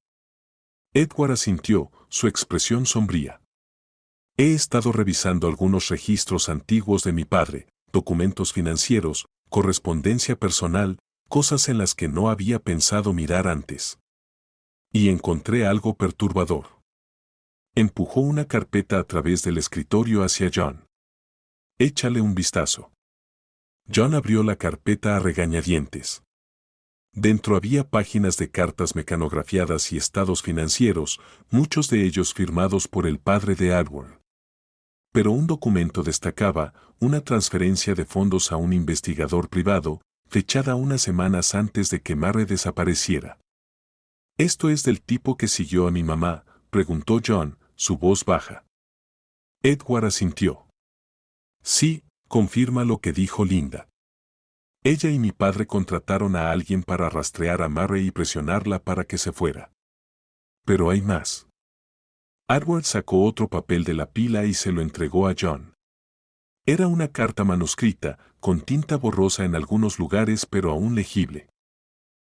Edward asintió, su expresión sombría. «He estado revisando algunos registros antiguos de mi padre, documentos financieros, correspondencia personal, cosas en las que no había pensado mirar antes. Y encontré algo perturbador». Empujó una carpeta a través del escritorio hacia John. «Échale un vistazo». John abrió la carpeta a regañadientes. Dentro había páginas de cartas mecanografiadas y estados financieros, muchos de ellos firmados por el padre de Edward. Pero un documento destacaba, una transferencia de fondos a un investigador privado, fechada unas semanas antes de que Mary desapareciera. «¿Esto es del tipo que siguió a mi mamá?», preguntó John, su voz baja. Edward asintió. «Sí», confirma lo que dijo Linda. Ella y mi padre contrataron a alguien para rastrear a Mary y presionarla para que se fuera. Pero hay más. Edward sacó otro papel de la pila y se lo entregó a John. Era una carta manuscrita, con tinta borrosa en algunos lugares pero aún legible.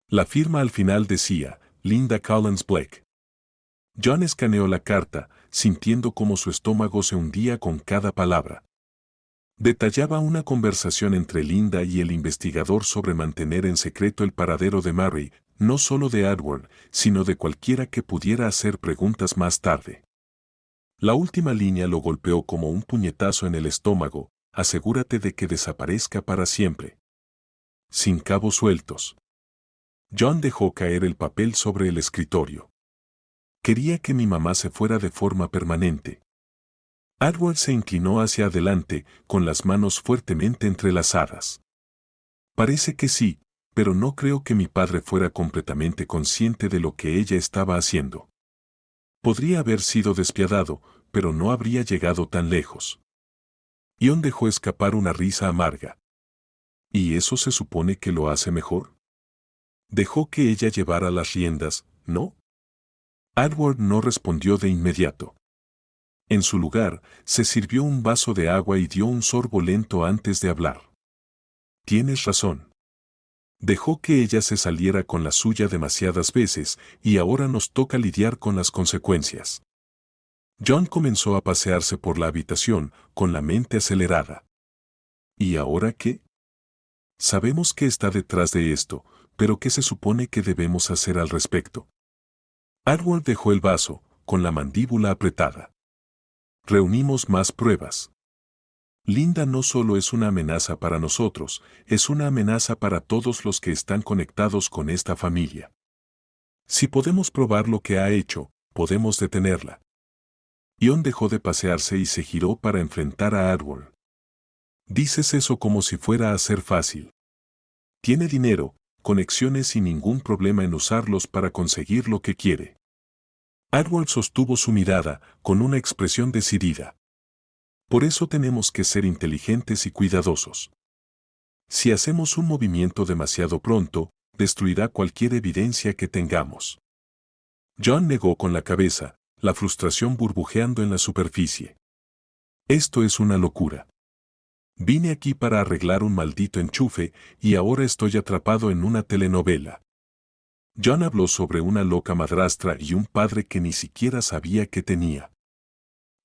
La firma al final decía, Linda Collins Blake. John escaneó la carta, sintiendo cómo su estómago se hundía con cada palabra. Detallaba una conversación entre Linda y el investigador sobre mantener en secreto el paradero de Mary, no solo de Edward, sino de cualquiera que pudiera hacer preguntas más tarde. La última línea lo golpeó como un puñetazo en el estómago, asegúrate de que desaparezca para siempre. Sin cabos sueltos. John dejó caer el papel sobre el escritorio. Quería que mi mamá se fuera de forma permanente. Edward se inclinó hacia adelante, con las manos fuertemente entrelazadas. Parece que sí, pero no creo que mi padre fuera completamente consciente de lo que ella estaba haciendo. Podría haber sido despiadado, pero no habría llegado tan lejos. John dejó escapar una risa amarga. ¿Y eso se supone que lo hace mejor? Dejó que ella llevara las riendas, ¿no? Edward no respondió de inmediato. En su lugar, se sirvió un vaso de agua y dio un sorbo lento antes de hablar. Tienes razón. Dejó que ella se saliera con la suya demasiadas veces y ahora nos toca lidiar con las consecuencias. John comenzó a pasearse por la habitación, con la mente acelerada. ¿Y ahora qué? Sabemos que está detrás de esto, pero ¿qué se supone que debemos hacer al respecto? Edward dejó el vaso, con la mandíbula apretada. Reunimos más pruebas. Linda no solo es una amenaza para nosotros, es una amenaza para todos los que están conectados con esta familia. Si podemos probar lo que ha hecho, podemos detenerla. Ion dejó de pasearse y se giró para enfrentar a Edward. Dices eso como si fuera a ser fácil. Tiene dinero, conexiones y ningún problema en usarlos para conseguir lo que quiere. Edward sostuvo su mirada, con una expresión decidida. Por eso tenemos que ser inteligentes y cuidadosos. Si hacemos un movimiento demasiado pronto, destruirá cualquier evidencia que tengamos. John negó con la cabeza, la frustración burbujeando en la superficie. Esto es una locura. Vine aquí para arreglar un maldito enchufe y ahora estoy atrapado en una telenovela. John habló sobre una loca madrastra y un padre que ni siquiera sabía que tenía.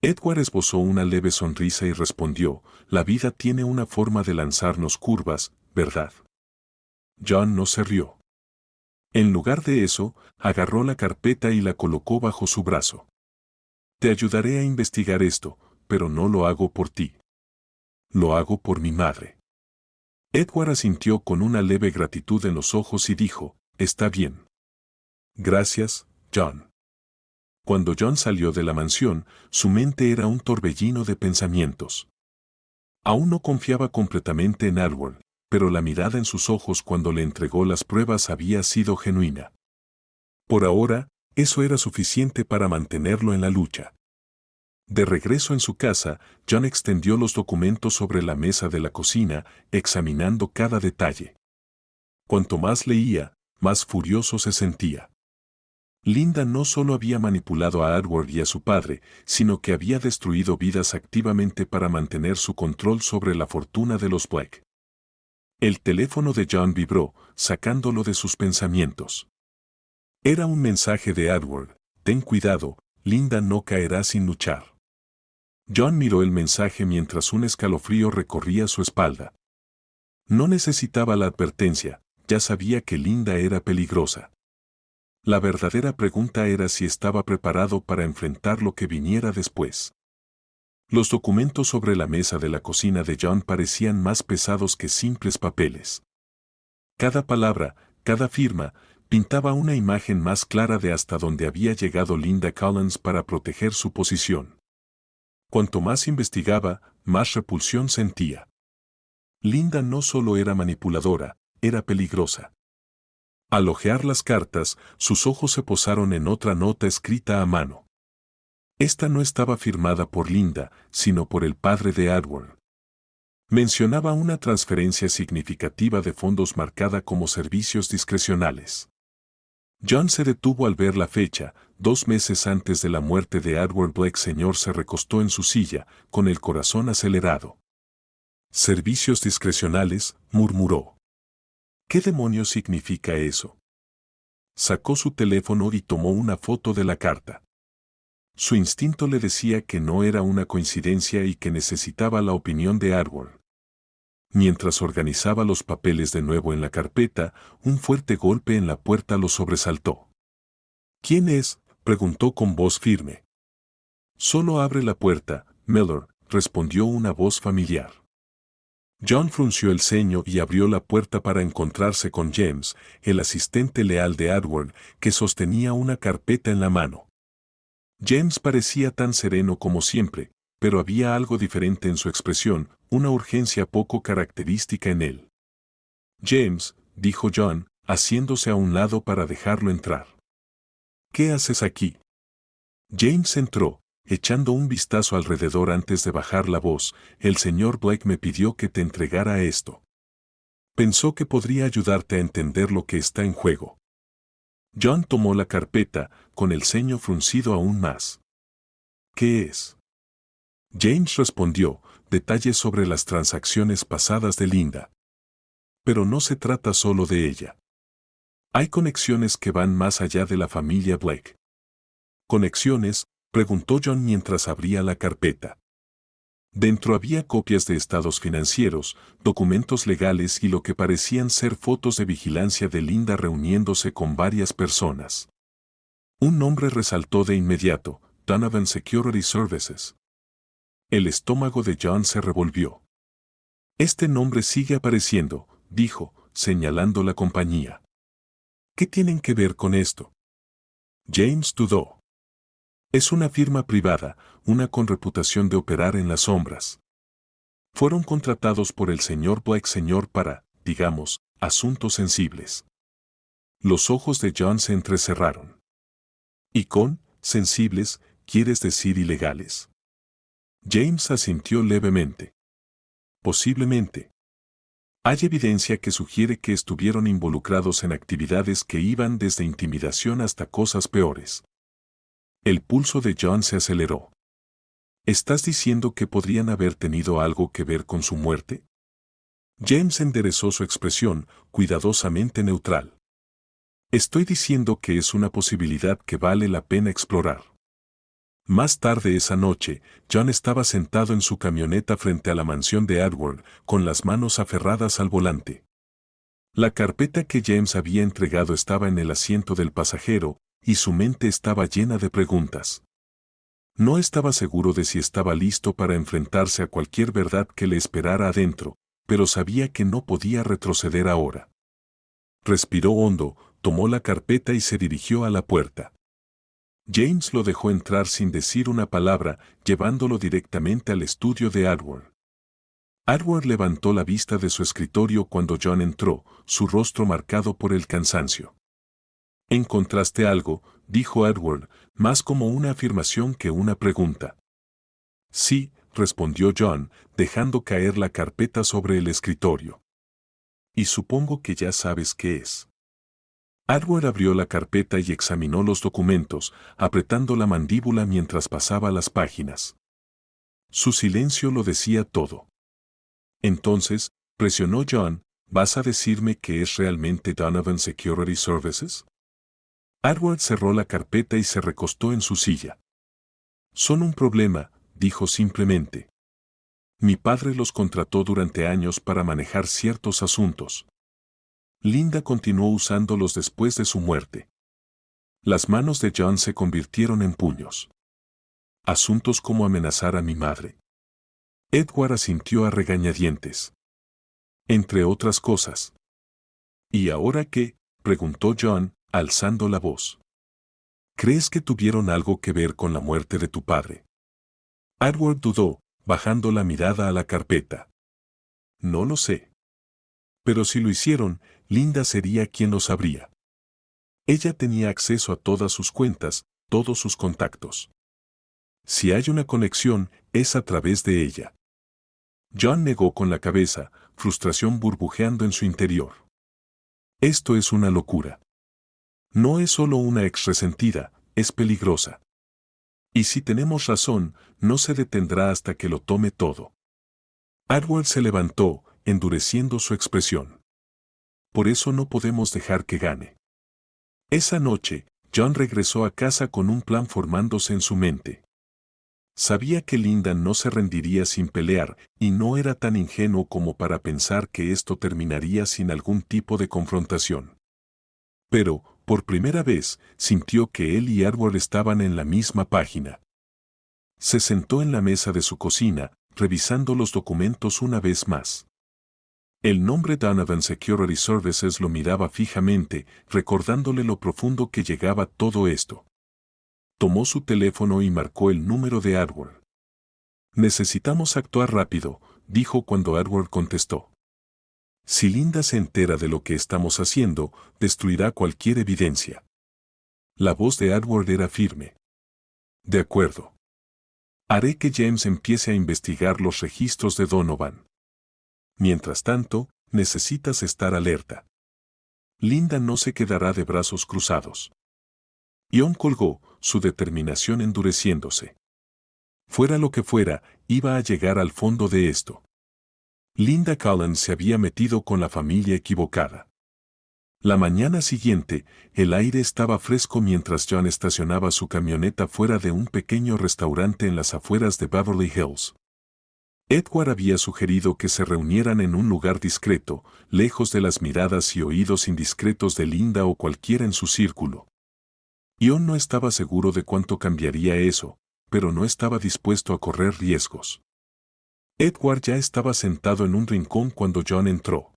Edward esbozó una leve sonrisa y respondió, la vida tiene una forma de lanzarnos curvas, ¿verdad? John no se rió. En lugar de eso, agarró la carpeta y la colocó bajo su brazo. Te ayudaré a investigar esto, pero no lo hago por ti. Lo hago por mi madre. Edward asintió con una leve gratitud en los ojos y dijo, está bien. Gracias, John. Cuando John salió de la mansión, su mente era un torbellino de pensamientos. Aún no confiaba completamente en Edward, pero la mirada en sus ojos cuando le entregó las pruebas había sido genuina. Por ahora, eso era suficiente para mantenerlo en la lucha. De regreso en su casa, John extendió los documentos sobre la mesa de la cocina, examinando cada detalle. Cuanto más leía, más furioso se sentía. Linda no solo había manipulado a Edward y a su padre, sino que había destruido vidas activamente para mantener su control sobre la fortuna de los Black. El teléfono de John vibró, sacándolo de sus pensamientos. Era un mensaje de Edward, ten cuidado, Linda no caerá sin luchar. John miró el mensaje mientras un escalofrío recorría su espalda. No necesitaba la advertencia, ya sabía que Linda era peligrosa. La verdadera pregunta era si estaba preparado para enfrentar lo que viniera después. Los documentos sobre la mesa de la cocina de John parecían más pesados que simples papeles. Cada palabra, cada firma, pintaba una imagen más clara de hasta dónde había llegado Linda Collins para proteger su posición. Cuanto más investigaba, más repulsión sentía. Linda no solo era manipuladora, era peligrosa. Al hojear las cartas, sus ojos se posaron en otra nota escrita a mano. Esta no estaba firmada por Linda, sino por el padre de Edward. Mencionaba una transferencia significativa de fondos marcada como servicios discrecionales. John se detuvo al ver la fecha. 2 meses antes de la muerte de Edward Black. Señor se recostó en su silla, con el corazón acelerado. Servicios discrecionales, murmuró. ¿Qué demonios significa eso? Sacó su teléfono y tomó una foto de la carta. Su instinto le decía que no era una coincidencia y que necesitaba la opinión de Edward. Mientras organizaba los papeles de nuevo en la carpeta, un fuerte golpe en la puerta lo sobresaltó. ¿Quién es?, preguntó con voz firme. Solo abre la puerta, Miller, respondió una voz familiar. John frunció el ceño y abrió la puerta para encontrarse con James, el asistente leal de Edward, que sostenía una carpeta en la mano. James parecía tan sereno como siempre, pero había algo diferente en su expresión, una urgencia poco característica en él. James, dijo John, haciéndose a un lado para dejarlo entrar. ¿Qué haces aquí? James entró, echando un vistazo alrededor antes de bajar la voz. El señor Blake me pidió que te entregara esto. Pensó que podría ayudarte a entender lo que está en juego. John tomó la carpeta, con el ceño fruncido aún más. ¿Qué es? James respondió, detalles sobre las transacciones pasadas de Linda. Pero no se trata solo de ella. Hay conexiones que van más allá de la familia Blake. ¿Conexiones?, preguntó John mientras abría la carpeta. Dentro había copias de estados financieros, documentos legales y lo que parecían ser fotos de vigilancia de Linda reuniéndose con varias personas. Un nombre resaltó de inmediato, Donovan Security Services. El estómago de John se revolvió. Este nombre sigue apareciendo, dijo, señalando la compañía. ¿Qué tienen que ver con esto? James dudó. Es una firma privada, una con reputación de operar en las sombras. Fueron contratados por el señor Black para, digamos, asuntos sensibles. Los ojos de John se entrecerraron. ¿Y con sensibles, quieres decir ilegales? James asintió levemente. Posiblemente. Hay evidencia que sugiere que estuvieron involucrados en actividades que iban desde intimidación hasta cosas peores. El pulso de John se aceleró. ¿Estás diciendo que podrían haber tenido algo que ver con su muerte? James enderezó su expresión, cuidadosamente neutral. Estoy diciendo que es una posibilidad que vale la pena explorar. Más tarde esa noche, John estaba sentado en su camioneta frente a la mansión de Edward, con las manos aferradas al volante. La carpeta que James había entregado estaba en el asiento del pasajero, y su mente estaba llena de preguntas. No estaba seguro de si estaba listo para enfrentarse a cualquier verdad que le esperara adentro, pero sabía que no podía retroceder ahora. Respiró hondo, tomó la carpeta y se dirigió a la puerta. James lo dejó entrar sin decir una palabra, llevándolo directamente al estudio de Edward. Edward levantó la vista de su escritorio cuando John entró, su rostro marcado por el cansancio. «¿Encontraste algo?», dijo Edward, más como una afirmación que una pregunta. «Sí», respondió John, dejando caer la carpeta sobre el escritorio. «Y supongo que ya sabes qué es». Edward abrió la carpeta y examinó los documentos, apretando la mandíbula mientras pasaba las páginas. Su silencio lo decía todo. Entonces, presionó John, ¿vas a decirme que es realmente Donovan Security Services? Edward cerró la carpeta y se recostó en su silla. Son un problema, dijo simplemente. Mi padre los contrató durante años para manejar ciertos asuntos. Linda continuó usándolos después de su muerte. Las manos de John se convirtieron en puños. Asuntos como amenazar a mi madre. Edward asintió a regañadientes. Entre otras cosas. ¿Y ahora qué?, preguntó John, alzando la voz. ¿Crees que tuvieron algo que ver con la muerte de tu padre? Edward dudó, bajando la mirada a la carpeta. No lo sé. Pero si lo hicieron, Linda sería quien lo sabría. Ella tenía acceso a todas sus cuentas, todos sus contactos. Si hay una conexión, es a través de ella. John negó con la cabeza, frustración burbujeando en su interior. Esto es una locura. No es solo una ex resentida, es peligrosa. Y si tenemos razón, no se detendrá hasta que lo tome todo. Edward se levantó, endureciendo su expresión. Por eso no podemos dejar que gane. Esa noche, John regresó a casa con un plan formándose en su mente. Sabía que Linda no se rendiría sin pelear, y no era tan ingenuo como para pensar que esto terminaría sin algún tipo de confrontación. Pero, por primera vez, sintió que él y Edward estaban en la misma página. Se sentó en la mesa de su cocina, revisando los documentos una vez más. El nombre Donovan Security Services lo miraba fijamente, recordándole lo profundo que llegaba todo esto. Tomó su teléfono y marcó el número de Edward. «Necesitamos actuar rápido», dijo cuando Edward contestó. «Si Linda se entera de lo que estamos haciendo, destruirá cualquier evidencia». La voz de Edward era firme. «De acuerdo. Haré que James empiece a investigar los registros de Donovan. Mientras tanto, necesitas estar alerta. Linda no se quedará de brazos cruzados». John colgó, su determinación endureciéndose. Fuera lo que fuera, iba a llegar al fondo de esto. Linda Collins se había metido con la familia equivocada. La mañana siguiente, el aire estaba fresco mientras John estacionaba su camioneta fuera de un pequeño restaurante en las afueras de Beverly Hills. Edward había sugerido que se reunieran en un lugar discreto, lejos de las miradas y oídos indiscretos de Linda o cualquiera en su círculo. John no estaba seguro de cuánto cambiaría eso, pero no estaba dispuesto a correr riesgos. Edward ya estaba sentado en un rincón cuando John entró.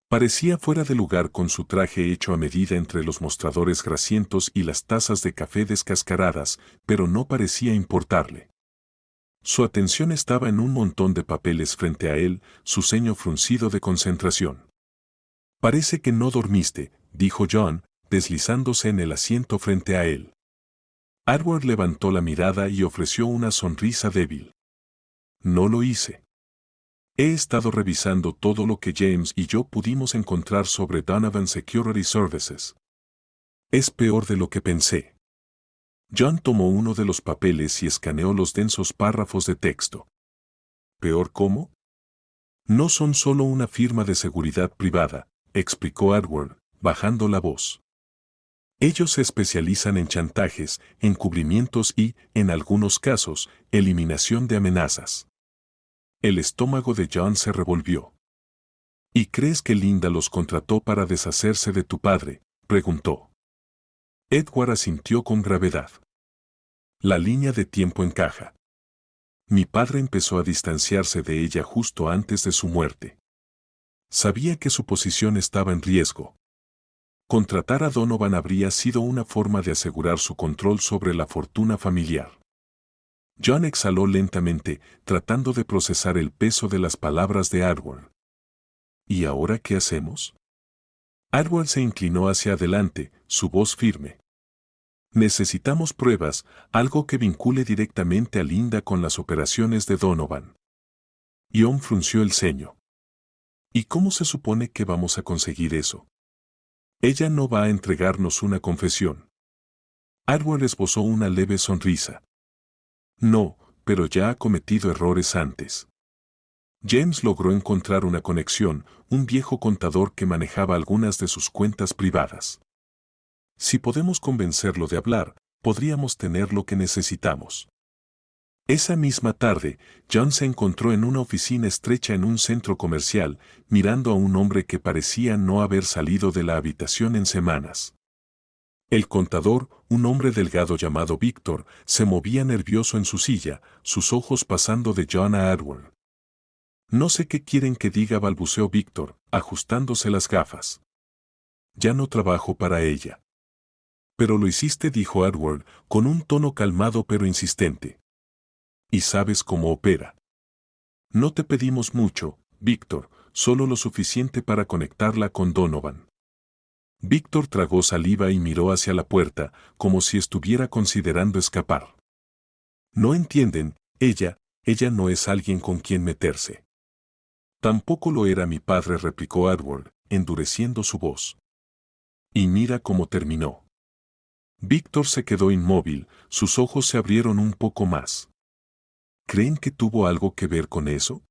Parecía fuera de lugar con su traje hecho a medida entre los mostradores grasientos y las tazas de café descascaradas, pero no parecía importarle. Su atención estaba en un montón de papeles frente a él, su ceño fruncido de concentración. «Parece que no dormiste», dijo John, deslizándose en el asiento frente a él. Edward levantó la mirada y ofreció una sonrisa débil. «No lo hice. He estado revisando todo lo que James y yo pudimos encontrar sobre Donovan Security Services. Es peor de lo que pensé». John tomó uno de los papeles y escaneó los densos párrafos de texto. ¿Peor cómo? No son solo una firma de seguridad privada, explicó Edward, bajando la voz. Ellos se especializan en chantajes, encubrimientos y, en algunos casos, eliminación de amenazas. El estómago de John se revolvió. ¿Y crees que Linda los contrató para deshacerse de tu padre?, preguntó. Edward asintió con gravedad. La línea de tiempo encaja. Mi padre empezó a distanciarse de ella justo antes de su muerte. Sabía que su posición estaba en riesgo. Contratar a Donovan habría sido una forma de asegurar su control sobre la fortuna familiar. John exhaló lentamente, tratando de procesar el peso de las palabras de Edward. ¿Y ahora qué hacemos? Edward se inclinó hacia adelante, su voz firme. Necesitamos pruebas, algo que vincule directamente a Linda con las operaciones de Donovan. John frunció el ceño. ¿Y cómo se supone que vamos a conseguir eso? Ella no va a entregarnos una confesión. Edward esbozó una leve sonrisa. No, pero ya ha cometido errores antes. James logró encontrar una conexión, un viejo contador que manejaba algunas de sus cuentas privadas. Si podemos convencerlo de hablar, podríamos tener lo que necesitamos. Esa misma tarde, John se encontró en una oficina estrecha en un centro comercial, mirando a un hombre que parecía no haber salido de la habitación en semanas. El contador, un hombre delgado llamado Víctor, se movía nervioso en su silla, sus ojos pasando de John a Edward. No sé qué quieren que diga, balbuceó Víctor, ajustándose las gafas. Ya no trabajo para ella. Pero lo hiciste, dijo Edward, con un tono calmado pero insistente. ¿Y sabes cómo opera? No te pedimos mucho, Víctor, solo lo suficiente para conectarla con Donovan. Víctor tragó saliva y miró hacia la puerta, como si estuviera considerando escapar. No entienden, ella no es alguien con quien meterse. Tampoco lo era mi padre, replicó Edward, endureciendo su voz. Y mira cómo terminó. Víctor se quedó inmóvil, sus ojos se abrieron un poco más. ¿Creen que tuvo algo que ver con eso?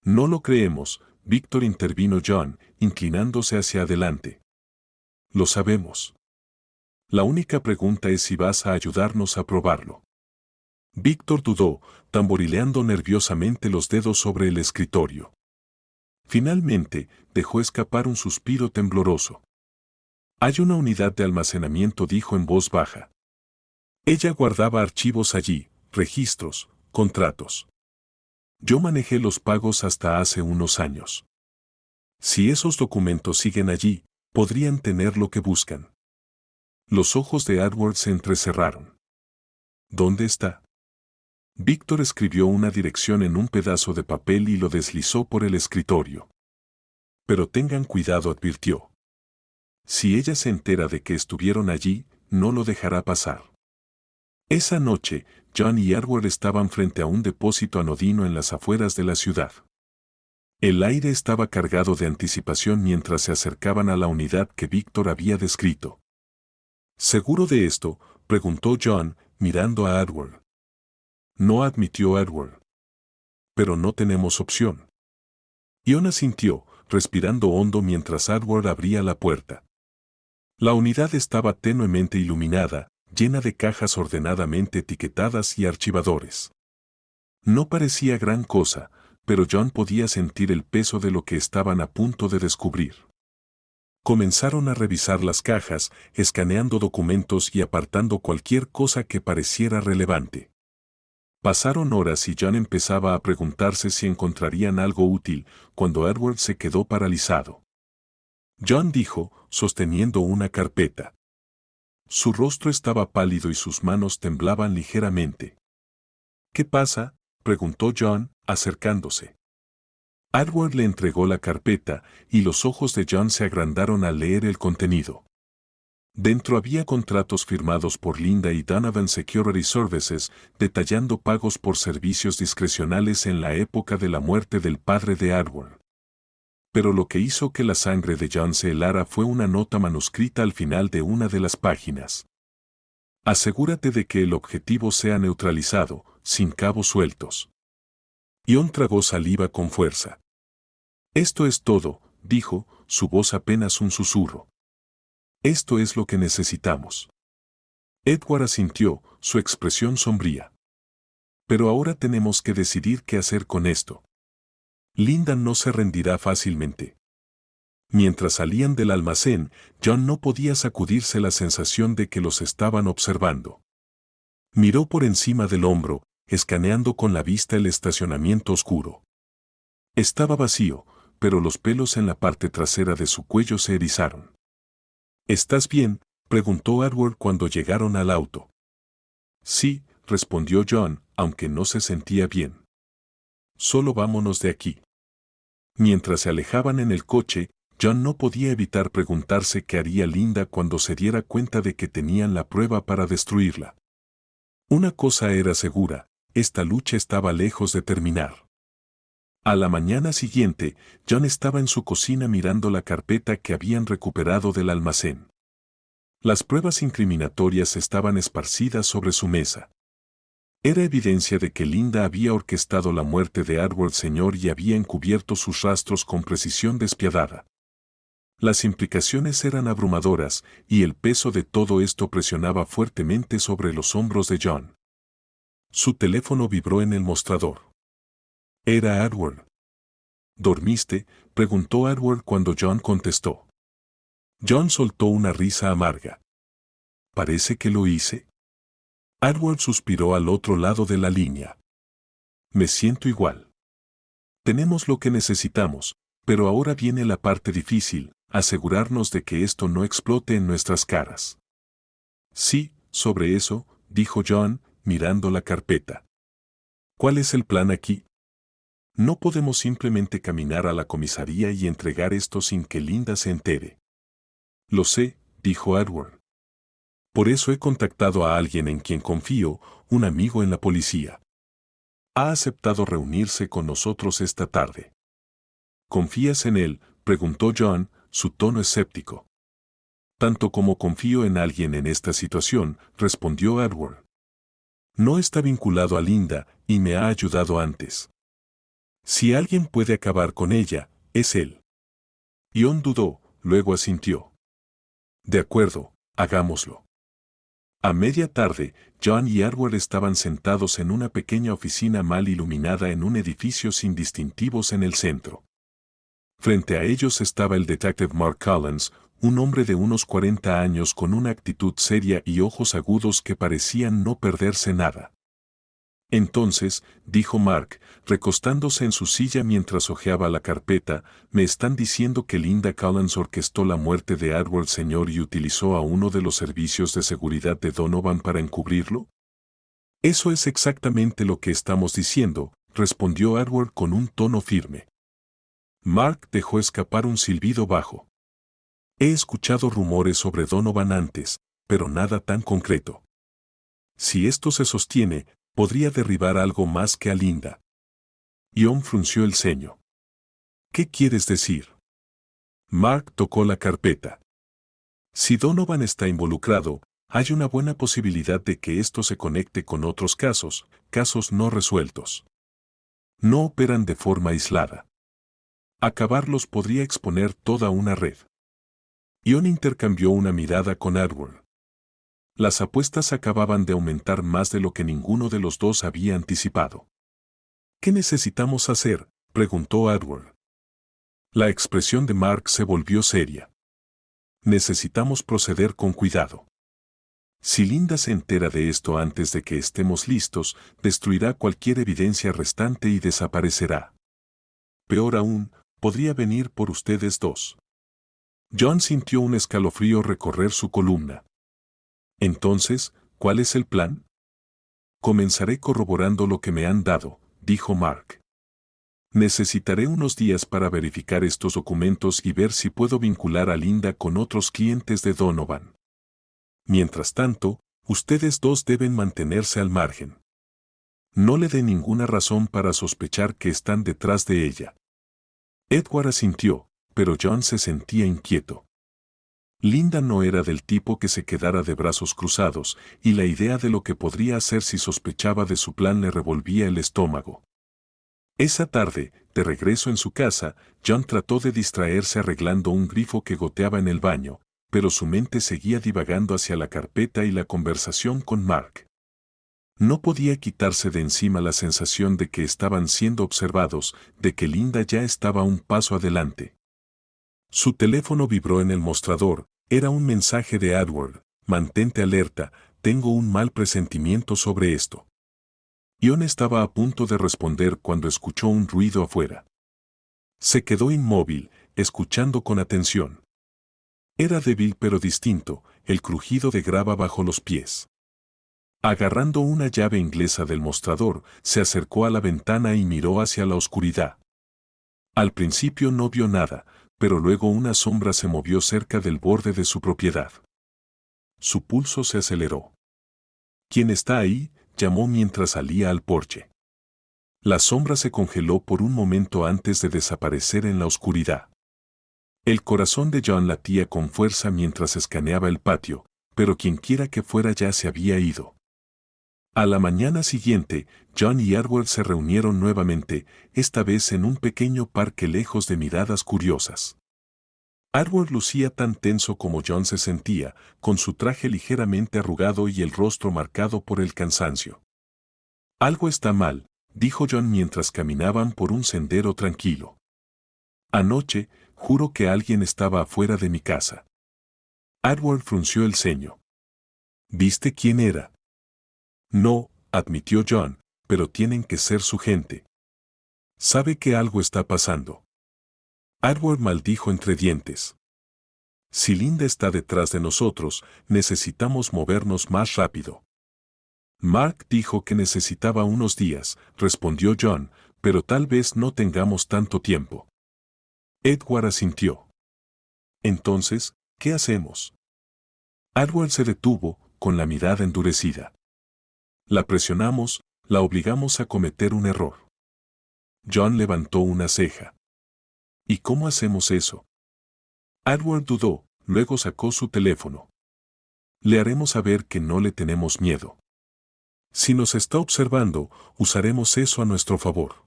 No lo creemos, Víctor, intervino John, inclinándose hacia adelante. Lo sabemos. La única pregunta es si vas a ayudarnos a probarlo. Víctor dudó, tamborileando nerviosamente los dedos sobre el escritorio. Finalmente, dejó escapar un suspiro tembloroso. Hay una unidad de almacenamiento, dijo en voz baja. Ella guardaba archivos allí, registros, contratos. Yo manejé los pagos hasta hace unos años. Si esos documentos siguen allí, podrían tener lo que buscan. Los ojos de Edward se entrecerraron. ¿Dónde está? Víctor escribió una dirección en un pedazo de papel y lo deslizó por el escritorio. Pero tengan cuidado, advirtió. Si ella se entera de que estuvieron allí, no lo dejará pasar. Esa noche, John y Edward estaban frente a un depósito anodino en las afueras de la ciudad. El aire estaba cargado de anticipación mientras se acercaban a la unidad que Víctor había descrito. ¿Seguro de esto?, preguntó John, mirando a Edward. No, admitió Edward. Pero no tenemos opción. John asintió, respirando hondo mientras Edward abría la puerta. La unidad estaba tenuemente iluminada, llena de cajas ordenadamente etiquetadas y archivadores. No parecía gran cosa, pero John podía sentir el peso de lo que estaban a punto de descubrir. Comenzaron a revisar las cajas, escaneando documentos y apartando cualquier cosa que pareciera relevante. Pasaron horas y John empezaba a preguntarse si encontrarían algo útil, cuando Edward se quedó paralizado. John dijo, sosteniendo una carpeta. Su rostro estaba pálido y sus manos temblaban ligeramente. ¿Qué pasa?, preguntó John, acercándose. Edward le entregó la carpeta, y los ojos de John se agrandaron al leer el contenido. Dentro había contratos firmados por Linda y Donovan Security Services, detallando pagos por servicios discrecionales en la época de la muerte del padre de Edward. Pero lo que hizo que la sangre de John se helara fue una nota manuscrita al final de una de las páginas. Asegúrate de que el objetivo sea neutralizado, sin cabos sueltos. John tragó saliva con fuerza. Esto es todo, dijo, su voz apenas un susurro. Esto es lo que necesitamos. Edward asintió, su expresión sombría. Pero ahora tenemos que decidir qué hacer con esto. Linda no se rendirá fácilmente. Mientras salían del almacén, John no podía sacudirse la sensación de que los estaban observando. Miró por encima del hombro, escaneando con la vista el estacionamiento oscuro. Estaba vacío, pero los pelos en la parte trasera de su cuello se erizaron. ¿Estás bien?, preguntó Edward cuando llegaron al auto. Sí, respondió John, aunque no se sentía bien. Solo vámonos de aquí. Mientras se alejaban en el coche, John no podía evitar preguntarse qué haría Linda cuando se diera cuenta de que tenían la prueba para destruirla. Una cosa era segura, esta lucha estaba lejos de terminar. A la mañana siguiente, John estaba en su cocina mirando la carpeta que habían recuperado del almacén. Las pruebas incriminatorias estaban esparcidas sobre su mesa. Era evidencia de que Linda había orquestado la muerte de Edward Sr. y había encubierto sus rastros con precisión despiadada. Las implicaciones eran abrumadoras, y el peso de todo esto presionaba fuertemente sobre los hombros de John. Su teléfono vibró en el mostrador. Era Edward. ¿Dormiste?, preguntó Edward cuando John contestó. John soltó una risa amarga. ¿Parece que lo hice? Edward suspiró al otro lado de la línea. Me siento igual. Tenemos lo que necesitamos, pero ahora viene la parte difícil, asegurarnos de que esto no explote en nuestras caras. Sí, sobre eso, dijo John, mirando la carpeta. ¿Cuál es el plan aquí? No podemos simplemente caminar a la comisaría y entregar esto sin que Linda se entere. Lo sé, dijo Edward. Por eso he contactado a alguien en quien confío, un amigo en la policía. Ha aceptado reunirse con nosotros esta tarde. ¿Confías en él?, preguntó John, su tono escéptico. Tanto como confío en alguien en esta situación, respondió Edward. No está vinculado a Linda y me ha ayudado antes. Si alguien puede acabar con ella, es él. John dudó, luego asintió. De acuerdo, hagámoslo. A media tarde, John y Edward estaban sentados en una pequeña oficina mal iluminada en un edificio sin distintivos en el centro. Frente a ellos estaba el detective Mark Collins, un hombre de unos 40 años con una actitud seria y ojos agudos que parecían no perderse nada. Entonces, dijo Mark, recostándose en su silla mientras hojeaba la carpeta, ¿me están diciendo que Linda Collins orquestó la muerte de Edward Sr. y utilizó a uno de los servicios de seguridad de Donovan para encubrirlo? Eso es exactamente lo que estamos diciendo, respondió Edward con un tono firme. Mark dejó escapar un silbido bajo. He escuchado rumores sobre Donovan antes, pero nada tan concreto. Si esto se sostiene, podría derribar algo más que a Linda. John frunció el ceño. ¿Qué quieres decir? Mark tocó la carpeta. Si Donovan está involucrado, hay una buena posibilidad de que esto se conecte con otros casos no resueltos. No operan de forma aislada. Acabarlos podría exponer toda una red. John intercambió una mirada con Edward. Las apuestas acababan de aumentar más de lo que ninguno de los dos había anticipado. ¿Qué necesitamos hacer?, preguntó Edward. La expresión de Mark se volvió seria. Necesitamos proceder con cuidado. Si Linda se entera de esto antes de que estemos listos, destruirá cualquier evidencia restante y desaparecerá. Peor aún, podría venir por ustedes dos. John sintió un escalofrío recorrer su columna. Entonces, ¿cuál es el plan? Comenzaré corroborando lo que me han dado, dijo Mark. Necesitaré unos días para verificar estos documentos y ver si puedo vincular a Linda con otros clientes de Donovan. Mientras tanto, ustedes dos deben mantenerse al margen. No le dé ninguna razón para sospechar que están detrás de ella. Edward asintió, pero John se sentía inquieto. Linda no era del tipo que se quedara de brazos cruzados, y la idea de lo que podría hacer si sospechaba de su plan le revolvía el estómago. Esa tarde, de regreso en su casa, John trató de distraerse arreglando un grifo que goteaba en el baño, pero su mente seguía divagando hacia la carpeta y la conversación con Mark. No podía quitarse de encima la sensación de que estaban siendo observados, de que Linda ya estaba un paso adelante. Su teléfono vibró en el mostrador, era un mensaje de Edward: mantente alerta, tengo un mal presentimiento sobre esto. John estaba a punto de responder cuando escuchó un ruido afuera. Se quedó inmóvil, escuchando con atención. Era débil pero distinto, el crujido de grava bajo los pies. Agarrando una llave inglesa del mostrador, se acercó a la ventana y miró hacia la oscuridad. Al principio no vio nada, pero luego una sombra se movió cerca del borde de su propiedad. Su pulso se aceleró. ¿Quién está ahí?, llamó mientras salía al porche. La sombra se congeló por un momento antes de desaparecer en la oscuridad. El corazón de John latía con fuerza mientras escaneaba el patio, pero quienquiera que fuera ya se había ido. A la mañana siguiente, John y Edward se reunieron nuevamente, esta vez en un pequeño parque lejos de miradas curiosas. Edward lucía tan tenso como John se sentía, con su traje ligeramente arrugado y el rostro marcado por el cansancio. Algo está mal, dijo John mientras caminaban por un sendero tranquilo. Anoche, juro que alguien estaba afuera de mi casa. Edward frunció el ceño. ¿Viste quién era? No, admitió John, pero tienen que ser su gente. Sabe que algo está pasando. Edward maldijo entre dientes. Si Linda está detrás de nosotros, necesitamos movernos más rápido. Mark dijo que necesitaba unos días, respondió John, pero tal vez no tengamos tanto tiempo. Edward asintió. Entonces, ¿qué hacemos? Edward se detuvo, con la mirada endurecida. La presionamos, la obligamos a cometer un error. John levantó una ceja. ¿Y cómo hacemos eso? Edward dudó, luego sacó su teléfono. Le haremos saber que no le tenemos miedo. Si nos está observando, usaremos eso a nuestro favor.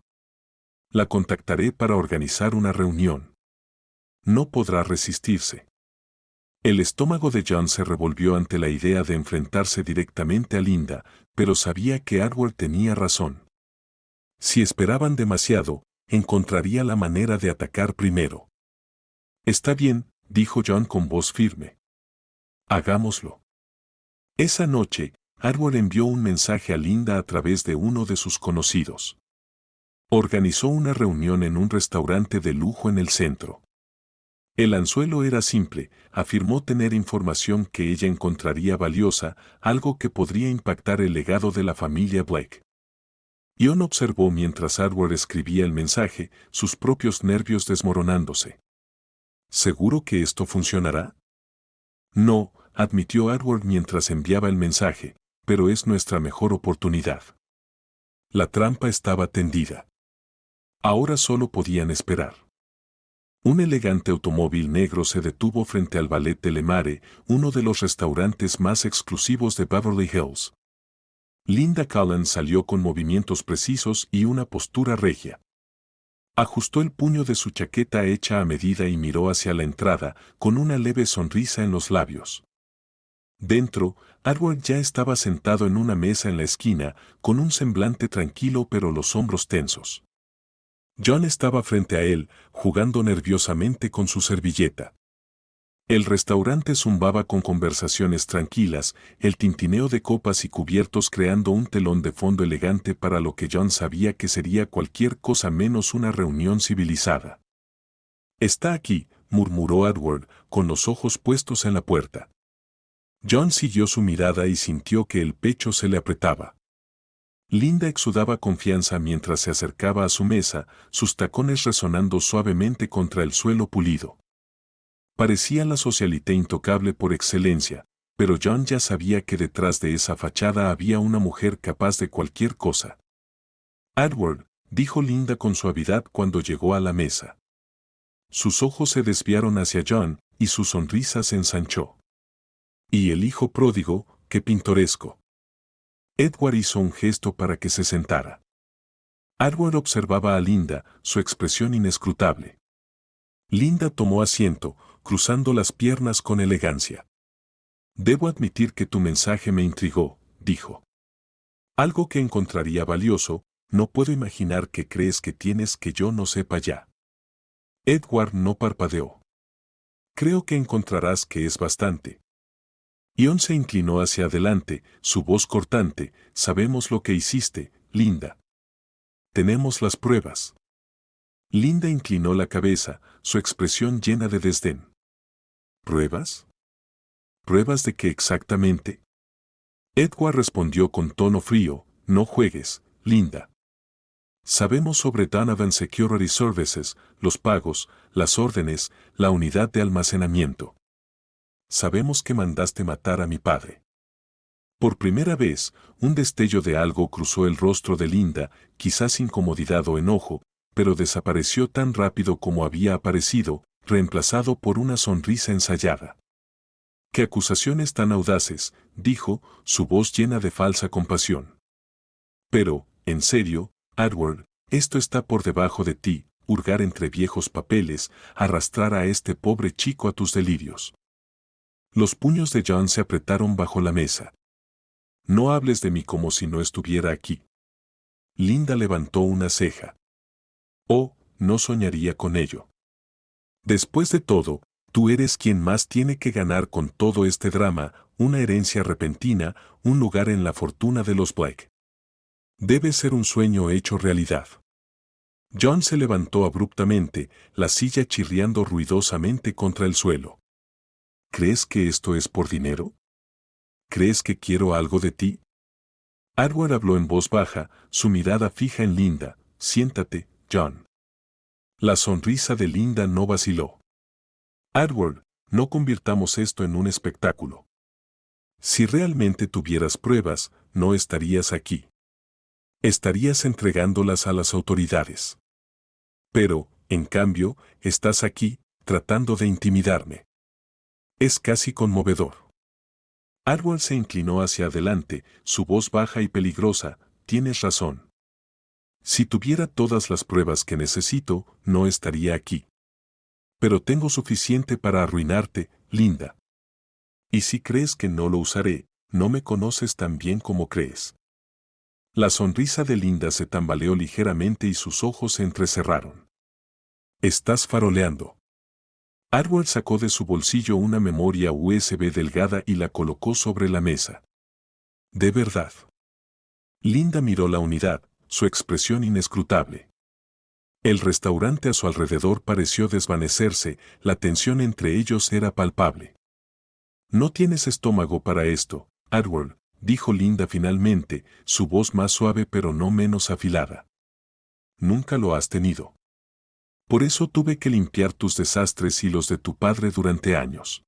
La contactaré para organizar una reunión. No podrá resistirse. El estómago de John se revolvió ante la idea de enfrentarse directamente a Linda, pero sabía que Edward tenía razón. Si esperaban demasiado, encontraría la manera de atacar primero. Está bien, dijo John con voz firme. Hagámoslo. Esa noche, Edward envió un mensaje a Linda a través de uno de sus conocidos. Organizó una reunión en un restaurante de lujo en el centro. El anzuelo era simple, afirmó tener información que ella encontraría valiosa, algo que podría impactar el legado de la familia Blake. John observó mientras Edward escribía el mensaje, sus propios nervios desmoronándose. ¿Seguro que esto funcionará? No, admitió Edward mientras enviaba el mensaje, pero es nuestra mejor oportunidad. La trampa estaba tendida. Ahora solo podían esperar. Un elegante automóvil negro se detuvo frente al Ballet de Lemare, uno de los restaurantes más exclusivos de Beverly Hills. Linda Cullen salió con movimientos precisos y una postura regia. Ajustó el puño de su chaqueta hecha a medida y miró hacia la entrada, con una leve sonrisa en los labios. Dentro, Edward ya estaba sentado en una mesa en la esquina, con un semblante tranquilo pero los hombros tensos. John estaba frente a él, jugando nerviosamente con su servilleta. El restaurante zumbaba con conversaciones tranquilas, el tintineo de copas y cubiertos creando un telón de fondo elegante para lo que John sabía que sería cualquier cosa menos una reunión civilizada. «Está aquí», murmuró Edward, con los ojos puestos en la puerta. John siguió su mirada y sintió que el pecho se le apretaba. Linda exudaba confianza mientras se acercaba a su mesa, sus tacones resonando suavemente contra el suelo pulido. Parecía la socialité intocable por excelencia, pero John ya sabía que detrás de esa fachada había una mujer capaz de cualquier cosa. «Edward», dijo Linda con suavidad cuando llegó a la mesa. Sus ojos se desviaron hacia John, y su sonrisa se ensanchó. «Y el hijo pródigo, qué pintoresco». Edward hizo un gesto para que se sentara. Edward observaba a Linda, su expresión inescrutable. Linda tomó asiento, cruzando las piernas con elegancia. «Debo admitir que tu mensaje me intrigó», dijo. «Algo que encontraría valioso, no puedo imaginar qué crees que tienes que yo no sepa ya». Edward no parpadeó. «Creo que encontrarás que es bastante». Ion se inclinó hacia adelante, su voz cortante: «Sabemos lo que hiciste, Linda. Tenemos las pruebas». Linda inclinó la cabeza, su expresión llena de desdén. «¿Pruebas? ¿Pruebas de qué exactamente?» Edward respondió con tono frío: «No juegues, Linda. Sabemos sobre Donovan Security Services, los pagos, las órdenes, la unidad de almacenamiento. Sabemos que mandaste matar a mi padre». Por primera vez, un destello de algo cruzó el rostro de Linda, quizás incomodidad o enojo, pero desapareció tan rápido como había aparecido, reemplazado por una sonrisa ensayada. «¡Qué acusaciones tan audaces!», dijo, su voz llena de falsa compasión. «Pero, en serio, Edward, esto está por debajo de ti, hurgar entre viejos papeles, arrastrar a este pobre chico a tus delirios». Los puños de John se apretaron bajo la mesa. «No hables de mí como si no estuviera aquí». Linda levantó una ceja. «Oh, no soñaría con ello. Después de todo, tú eres quien más tiene que ganar con todo este drama, una herencia repentina, un lugar en la fortuna de los Blake. Debe ser un sueño hecho realidad». John se levantó abruptamente, la silla chirriando ruidosamente contra el suelo. «¿Crees que esto es por dinero? ¿Crees que quiero algo de ti?» Edward habló en voz baja, su mirada fija en Linda. «Siéntate, John». La sonrisa de Linda no vaciló. «Edward, no convirtamos esto en un espectáculo. Si realmente tuvieras pruebas, no estarías aquí. Estarías entregándolas a las autoridades. Pero, en cambio, estás aquí, tratando de intimidarme. Es casi conmovedor». Edward se inclinó hacia adelante, su voz baja y peligrosa: «Tienes razón. Si tuviera todas las pruebas que necesito, no estaría aquí. Pero tengo suficiente para arruinarte, Linda. Y si crees que no lo usaré, no me conoces tan bien como crees». La sonrisa de Linda se tambaleó ligeramente y sus ojos se entrecerraron. «Estás faroleando». Edward sacó de su bolsillo una memoria USB delgada y la colocó sobre la mesa. «¿De verdad?» Linda miró la unidad, su expresión inescrutable. El restaurante a su alrededor pareció desvanecerse, la tensión entre ellos era palpable. «No tienes estómago para esto, Edward», dijo Linda finalmente, su voz más suave pero no menos afilada. «Nunca lo has tenido. Por eso tuve que limpiar tus desastres y los de tu padre durante años.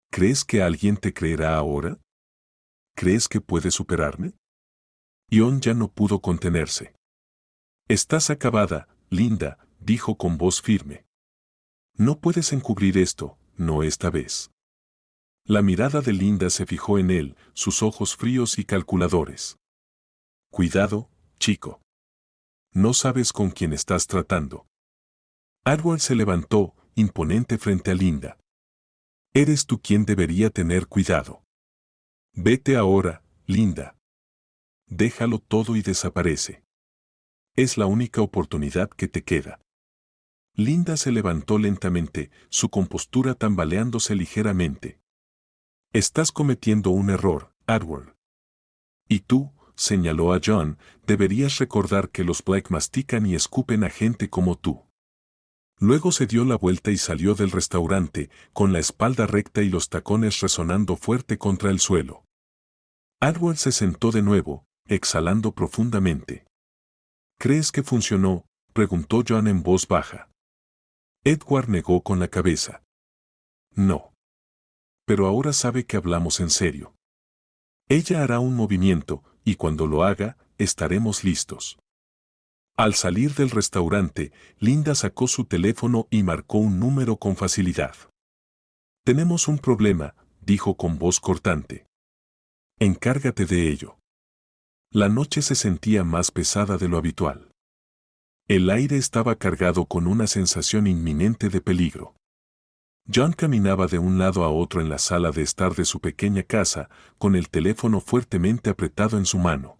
¿Crees que alguien te creerá ahora? ¿Crees que puedes superarme?» Ion ya no pudo contenerse. «Estás acabada, Linda», dijo con voz firme. «No puedes encubrir esto, no esta vez». La mirada de Linda se fijó en él, sus ojos fríos y calculadores. «Cuidado, chico. No sabes con quién estás tratando». Edward se levantó, imponente frente a Linda. «Eres tú quien debería tener cuidado. Vete ahora, Linda. Déjalo todo y desaparece. Es la única oportunidad que te queda». Linda se levantó lentamente, su compostura tambaleándose ligeramente. Estás cometiendo un error, Edward. Y tú, señaló a John, deberías recordar que los Black mastican y escupen a gente como tú. Luego se dio la vuelta y salió del restaurante, con la espalda recta y los tacones resonando fuerte contra el suelo. Edward se sentó de nuevo, exhalando profundamente. ¿Crees que funcionó?, preguntó John en voz baja. Edward negó con la cabeza. No. Pero ahora sabe que hablamos en serio. Ella hará un movimiento, y cuando lo haga, estaremos listos. Al salir del restaurante, Linda sacó su teléfono y marcó un número con facilidad. Tenemos un problema, dijo con voz cortante. Encárgate de ello. La noche se sentía más pesada de lo habitual. El aire estaba cargado con una sensación inminente de peligro. John caminaba de un lado a otro en la sala de estar de su pequeña casa, con el teléfono fuertemente apretado en su mano.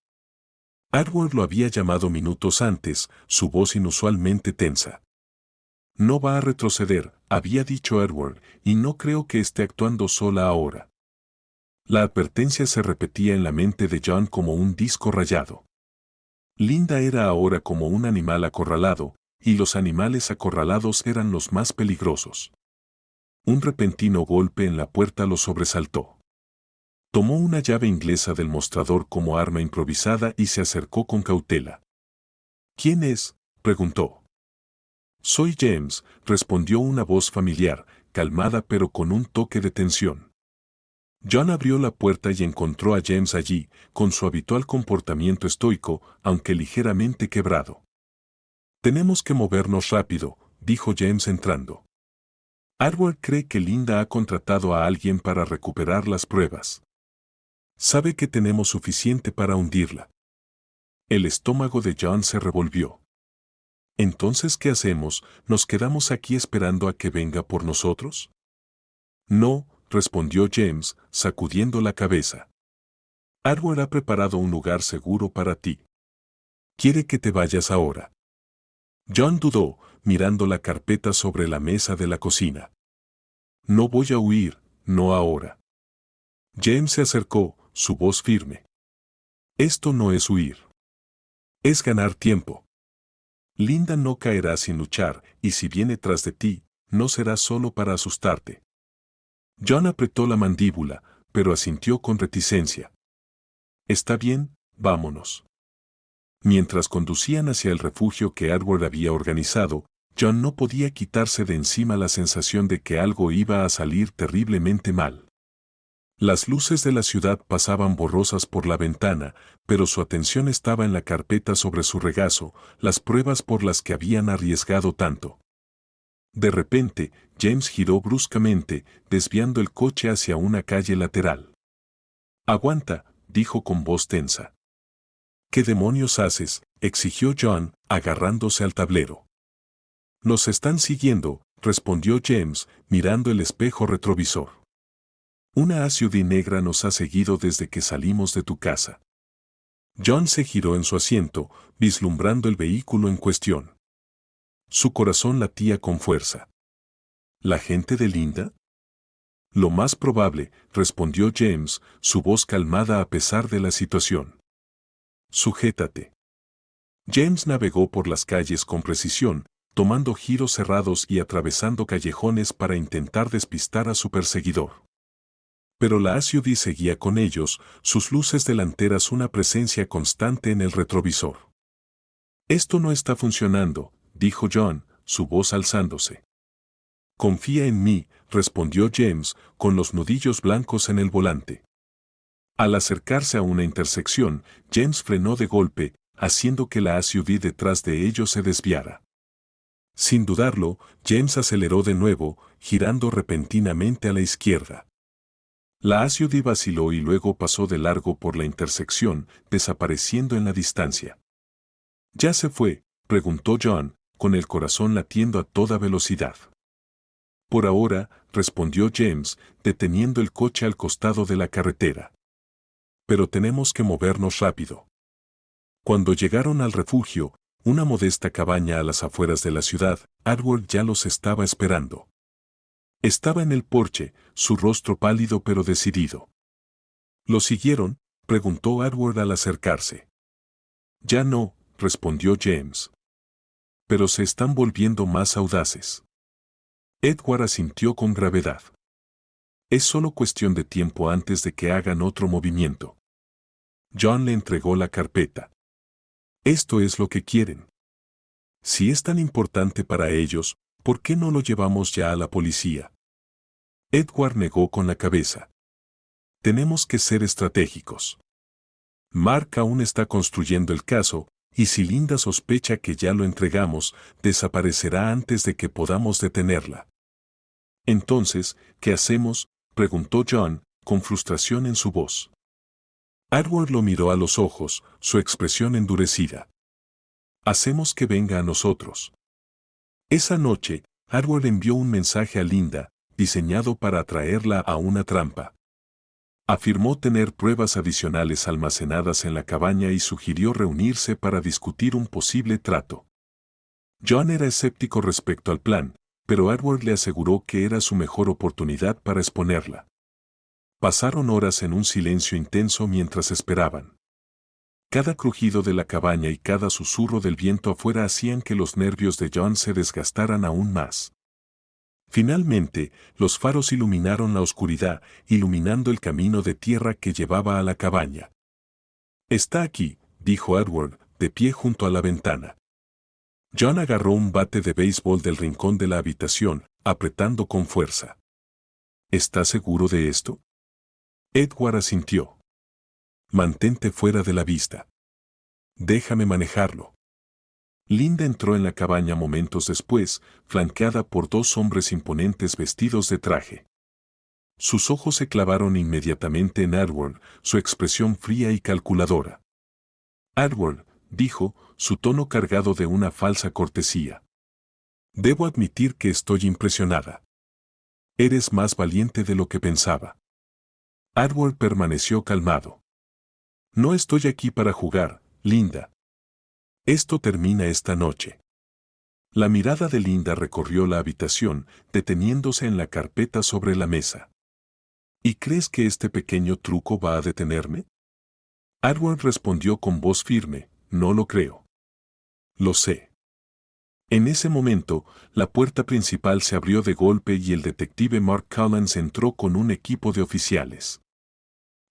Edward lo había llamado minutos antes, su voz inusualmente tensa. No va a retroceder, había dicho Edward, y no creo que esté actuando sola ahora. La advertencia se repetía en la mente de John como un disco rayado. Linda era ahora como un animal acorralado, y los animales acorralados eran los más peligrosos. Un repentino golpe en la puerta lo sobresaltó. Tomó una llave inglesa del mostrador como arma improvisada y se acercó con cautela. ¿Quién es?, preguntó. Soy James, respondió una voz familiar, calmada pero con un toque de tensión. John abrió la puerta y encontró a James allí, con su habitual comportamiento estoico, aunque ligeramente quebrado. Tenemos que movernos rápido, dijo James entrando. Edward cree que Linda ha contratado a alguien para recuperar las pruebas. Sabe que tenemos suficiente para hundirla. El estómago de John se revolvió. ¿Entonces qué hacemos? ¿Nos quedamos aquí esperando a que venga por nosotros? No, respondió James, sacudiendo la cabeza. Edward ha preparado un lugar seguro para ti. Quiere que te vayas ahora. John dudó, mirando la carpeta sobre la mesa de la cocina. No voy a huir, no ahora. James se acercó, su voz firme. Esto no es huir. Es ganar tiempo. Linda no caerá sin luchar, y si viene tras de ti, no será solo para asustarte. John apretó la mandíbula, pero asintió con reticencia. Está bien, vámonos. Mientras conducían hacia el refugio que Edward había organizado, John no podía quitarse de encima la sensación de que algo iba a salir terriblemente mal. Las luces de la ciudad pasaban borrosas por la ventana, pero su atención estaba en la carpeta sobre su regazo, las pruebas por las que habían arriesgado tanto. De repente, James giró bruscamente, desviando el coche hacia una calle lateral. «Aguanta», dijo con voz tensa. «¿Qué demonios haces?», exigió John, agarrándose al tablero. «Nos están siguiendo», respondió James, mirando el espejo retrovisor. «Una SUV negra nos ha seguido desde que salimos de tu casa». John se giró en su asiento, vislumbrando el vehículo en cuestión. Su corazón latía con fuerza. ¿La gente de Linda? Lo más probable, respondió James, su voz calmada a pesar de la situación. Sujétate. James navegó por las calles con precisión, tomando giros cerrados y atravesando callejones para intentar despistar a su perseguidor. Pero la SUV seguía con ellos, sus luces delanteras una presencia constante en el retrovisor. «Esto no está funcionando», dijo John, su voz alzándose. «Confía en mí», respondió James, con los nudillos blancos en el volante. Al acercarse a una intersección, James frenó de golpe, haciendo que la SUV detrás de ellos se desviara. Sin dudarlo, James aceleró de nuevo, girando repentinamente a la izquierda. La SUV vaciló y luego pasó de largo por la intersección, desapareciendo en la distancia. «¿Ya se fue?», preguntó John, con el corazón latiendo a toda velocidad. «Por ahora», respondió James, deteniendo el coche al costado de la carretera. «Pero tenemos que movernos rápido». Cuando llegaron al refugio, una modesta cabaña a las afueras de la ciudad, Edward ya los estaba esperando. Estaba en el porche, su rostro pálido pero decidido. ¿Lo siguieron?, preguntó Edward al acercarse. Ya no, respondió James. Pero se están volviendo más audaces. Edward asintió con gravedad. Es solo cuestión de tiempo antes de que hagan otro movimiento. John le entregó la carpeta. Esto es lo que quieren. Si es tan importante para ellos, ¿por qué no lo llevamos ya a la policía? Edward negó con la cabeza. Tenemos que ser estratégicos. Mark aún está construyendo el caso, y si Linda sospecha que ya lo entregamos, desaparecerá antes de que podamos detenerla. Entonces, ¿qué hacemos?, preguntó John, con frustración en su voz. Edward lo miró a los ojos, su expresión endurecida. Hacemos que venga a nosotros. Esa noche, Edward envió un mensaje a Linda, diseñado para atraerla a una trampa. Afirmó tener pruebas adicionales almacenadas en la cabaña y sugirió reunirse para discutir un posible trato. John era escéptico respecto al plan, pero Edward le aseguró que era su mejor oportunidad para exponerla. Pasaron horas en un silencio intenso mientras esperaban. Cada crujido de la cabaña y cada susurro del viento afuera hacían que los nervios de John se desgastaran aún más. Finalmente, los faros iluminaron la oscuridad, iluminando el camino de tierra que llevaba a la cabaña. Está aquí, dijo Edward, de pie junto a la ventana. John agarró un bate de béisbol del rincón de la habitación, apretando con fuerza. ¿Estás seguro de esto? Edward asintió. Mantente fuera de la vista. Déjame manejarlo. Linda entró en la cabaña momentos después, flanqueada por dos hombres imponentes vestidos de traje. Sus ojos se clavaron inmediatamente en Edward, su expresión fría y calculadora. Edward, dijo, su tono cargado de una falsa cortesía. Debo admitir que estoy impresionada. Eres más valiente de lo que pensaba. Edward permaneció calmado. No estoy aquí para jugar, Linda. Esto termina esta noche. La mirada de Linda recorrió la habitación, deteniéndose en la carpeta sobre la mesa. ¿Y crees que este pequeño truco va a detenerme? Edward respondió con voz firme, no lo creo. Lo sé. En ese momento, la puerta principal se abrió de golpe y el detective Mark Collins entró con un equipo de oficiales.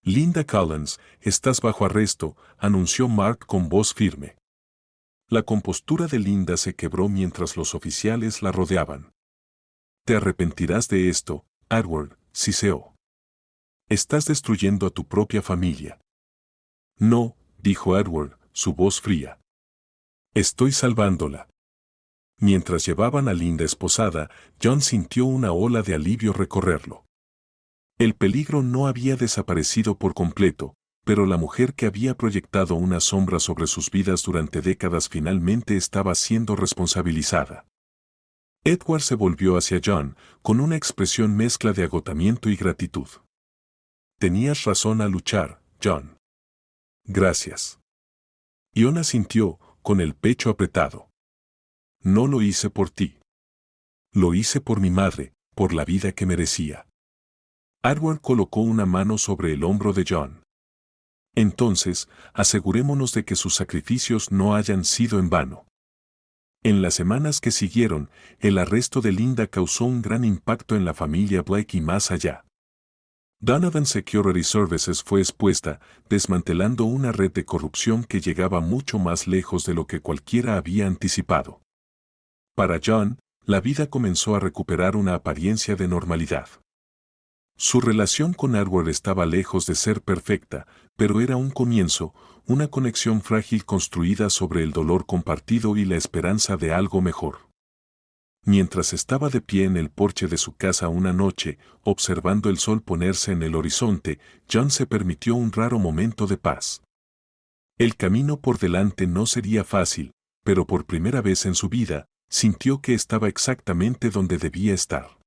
Linda Collins, estás bajo arresto, anunció Mark con voz firme. La compostura de Linda se quebró mientras los oficiales la rodeaban. Te arrepentirás de esto, Edward, siseó. Estás destruyendo a tu propia familia. No, dijo Edward, su voz fría. Estoy salvándola. Mientras llevaban a Linda esposada, John sintió una ola de alivio recorrerlo. El peligro no había desaparecido por completo, pero la mujer que había proyectado una sombra sobre sus vidas durante décadas finalmente estaba siendo responsabilizada. Edward se volvió hacia John, con una expresión mezcla de agotamiento y gratitud. Tenías razón al luchar, John. Gracias. John asintió, con el pecho apretado. No lo hice por ti. Lo hice por mi madre, por la vida que merecía. Edward colocó una mano sobre el hombro de John. Entonces, asegurémonos de que sus sacrificios no hayan sido en vano. En las semanas que siguieron, el arresto de Linda causó un gran impacto en la familia Blake y más allá. Donovan Security Services fue expuesta, desmantelando una red de corrupción que llegaba mucho más lejos de lo que cualquiera había anticipado. Para John, la vida comenzó a recuperar una apariencia de normalidad. Su relación con Edward estaba lejos de ser perfecta, pero era un comienzo, una conexión frágil construida sobre el dolor compartido y la esperanza de algo mejor. Mientras estaba de pie en el porche de su casa una noche, observando el sol ponerse en el horizonte, John se permitió un raro momento de paz. El camino por delante no sería fácil, pero por primera vez en su vida, sintió que estaba exactamente donde debía estar.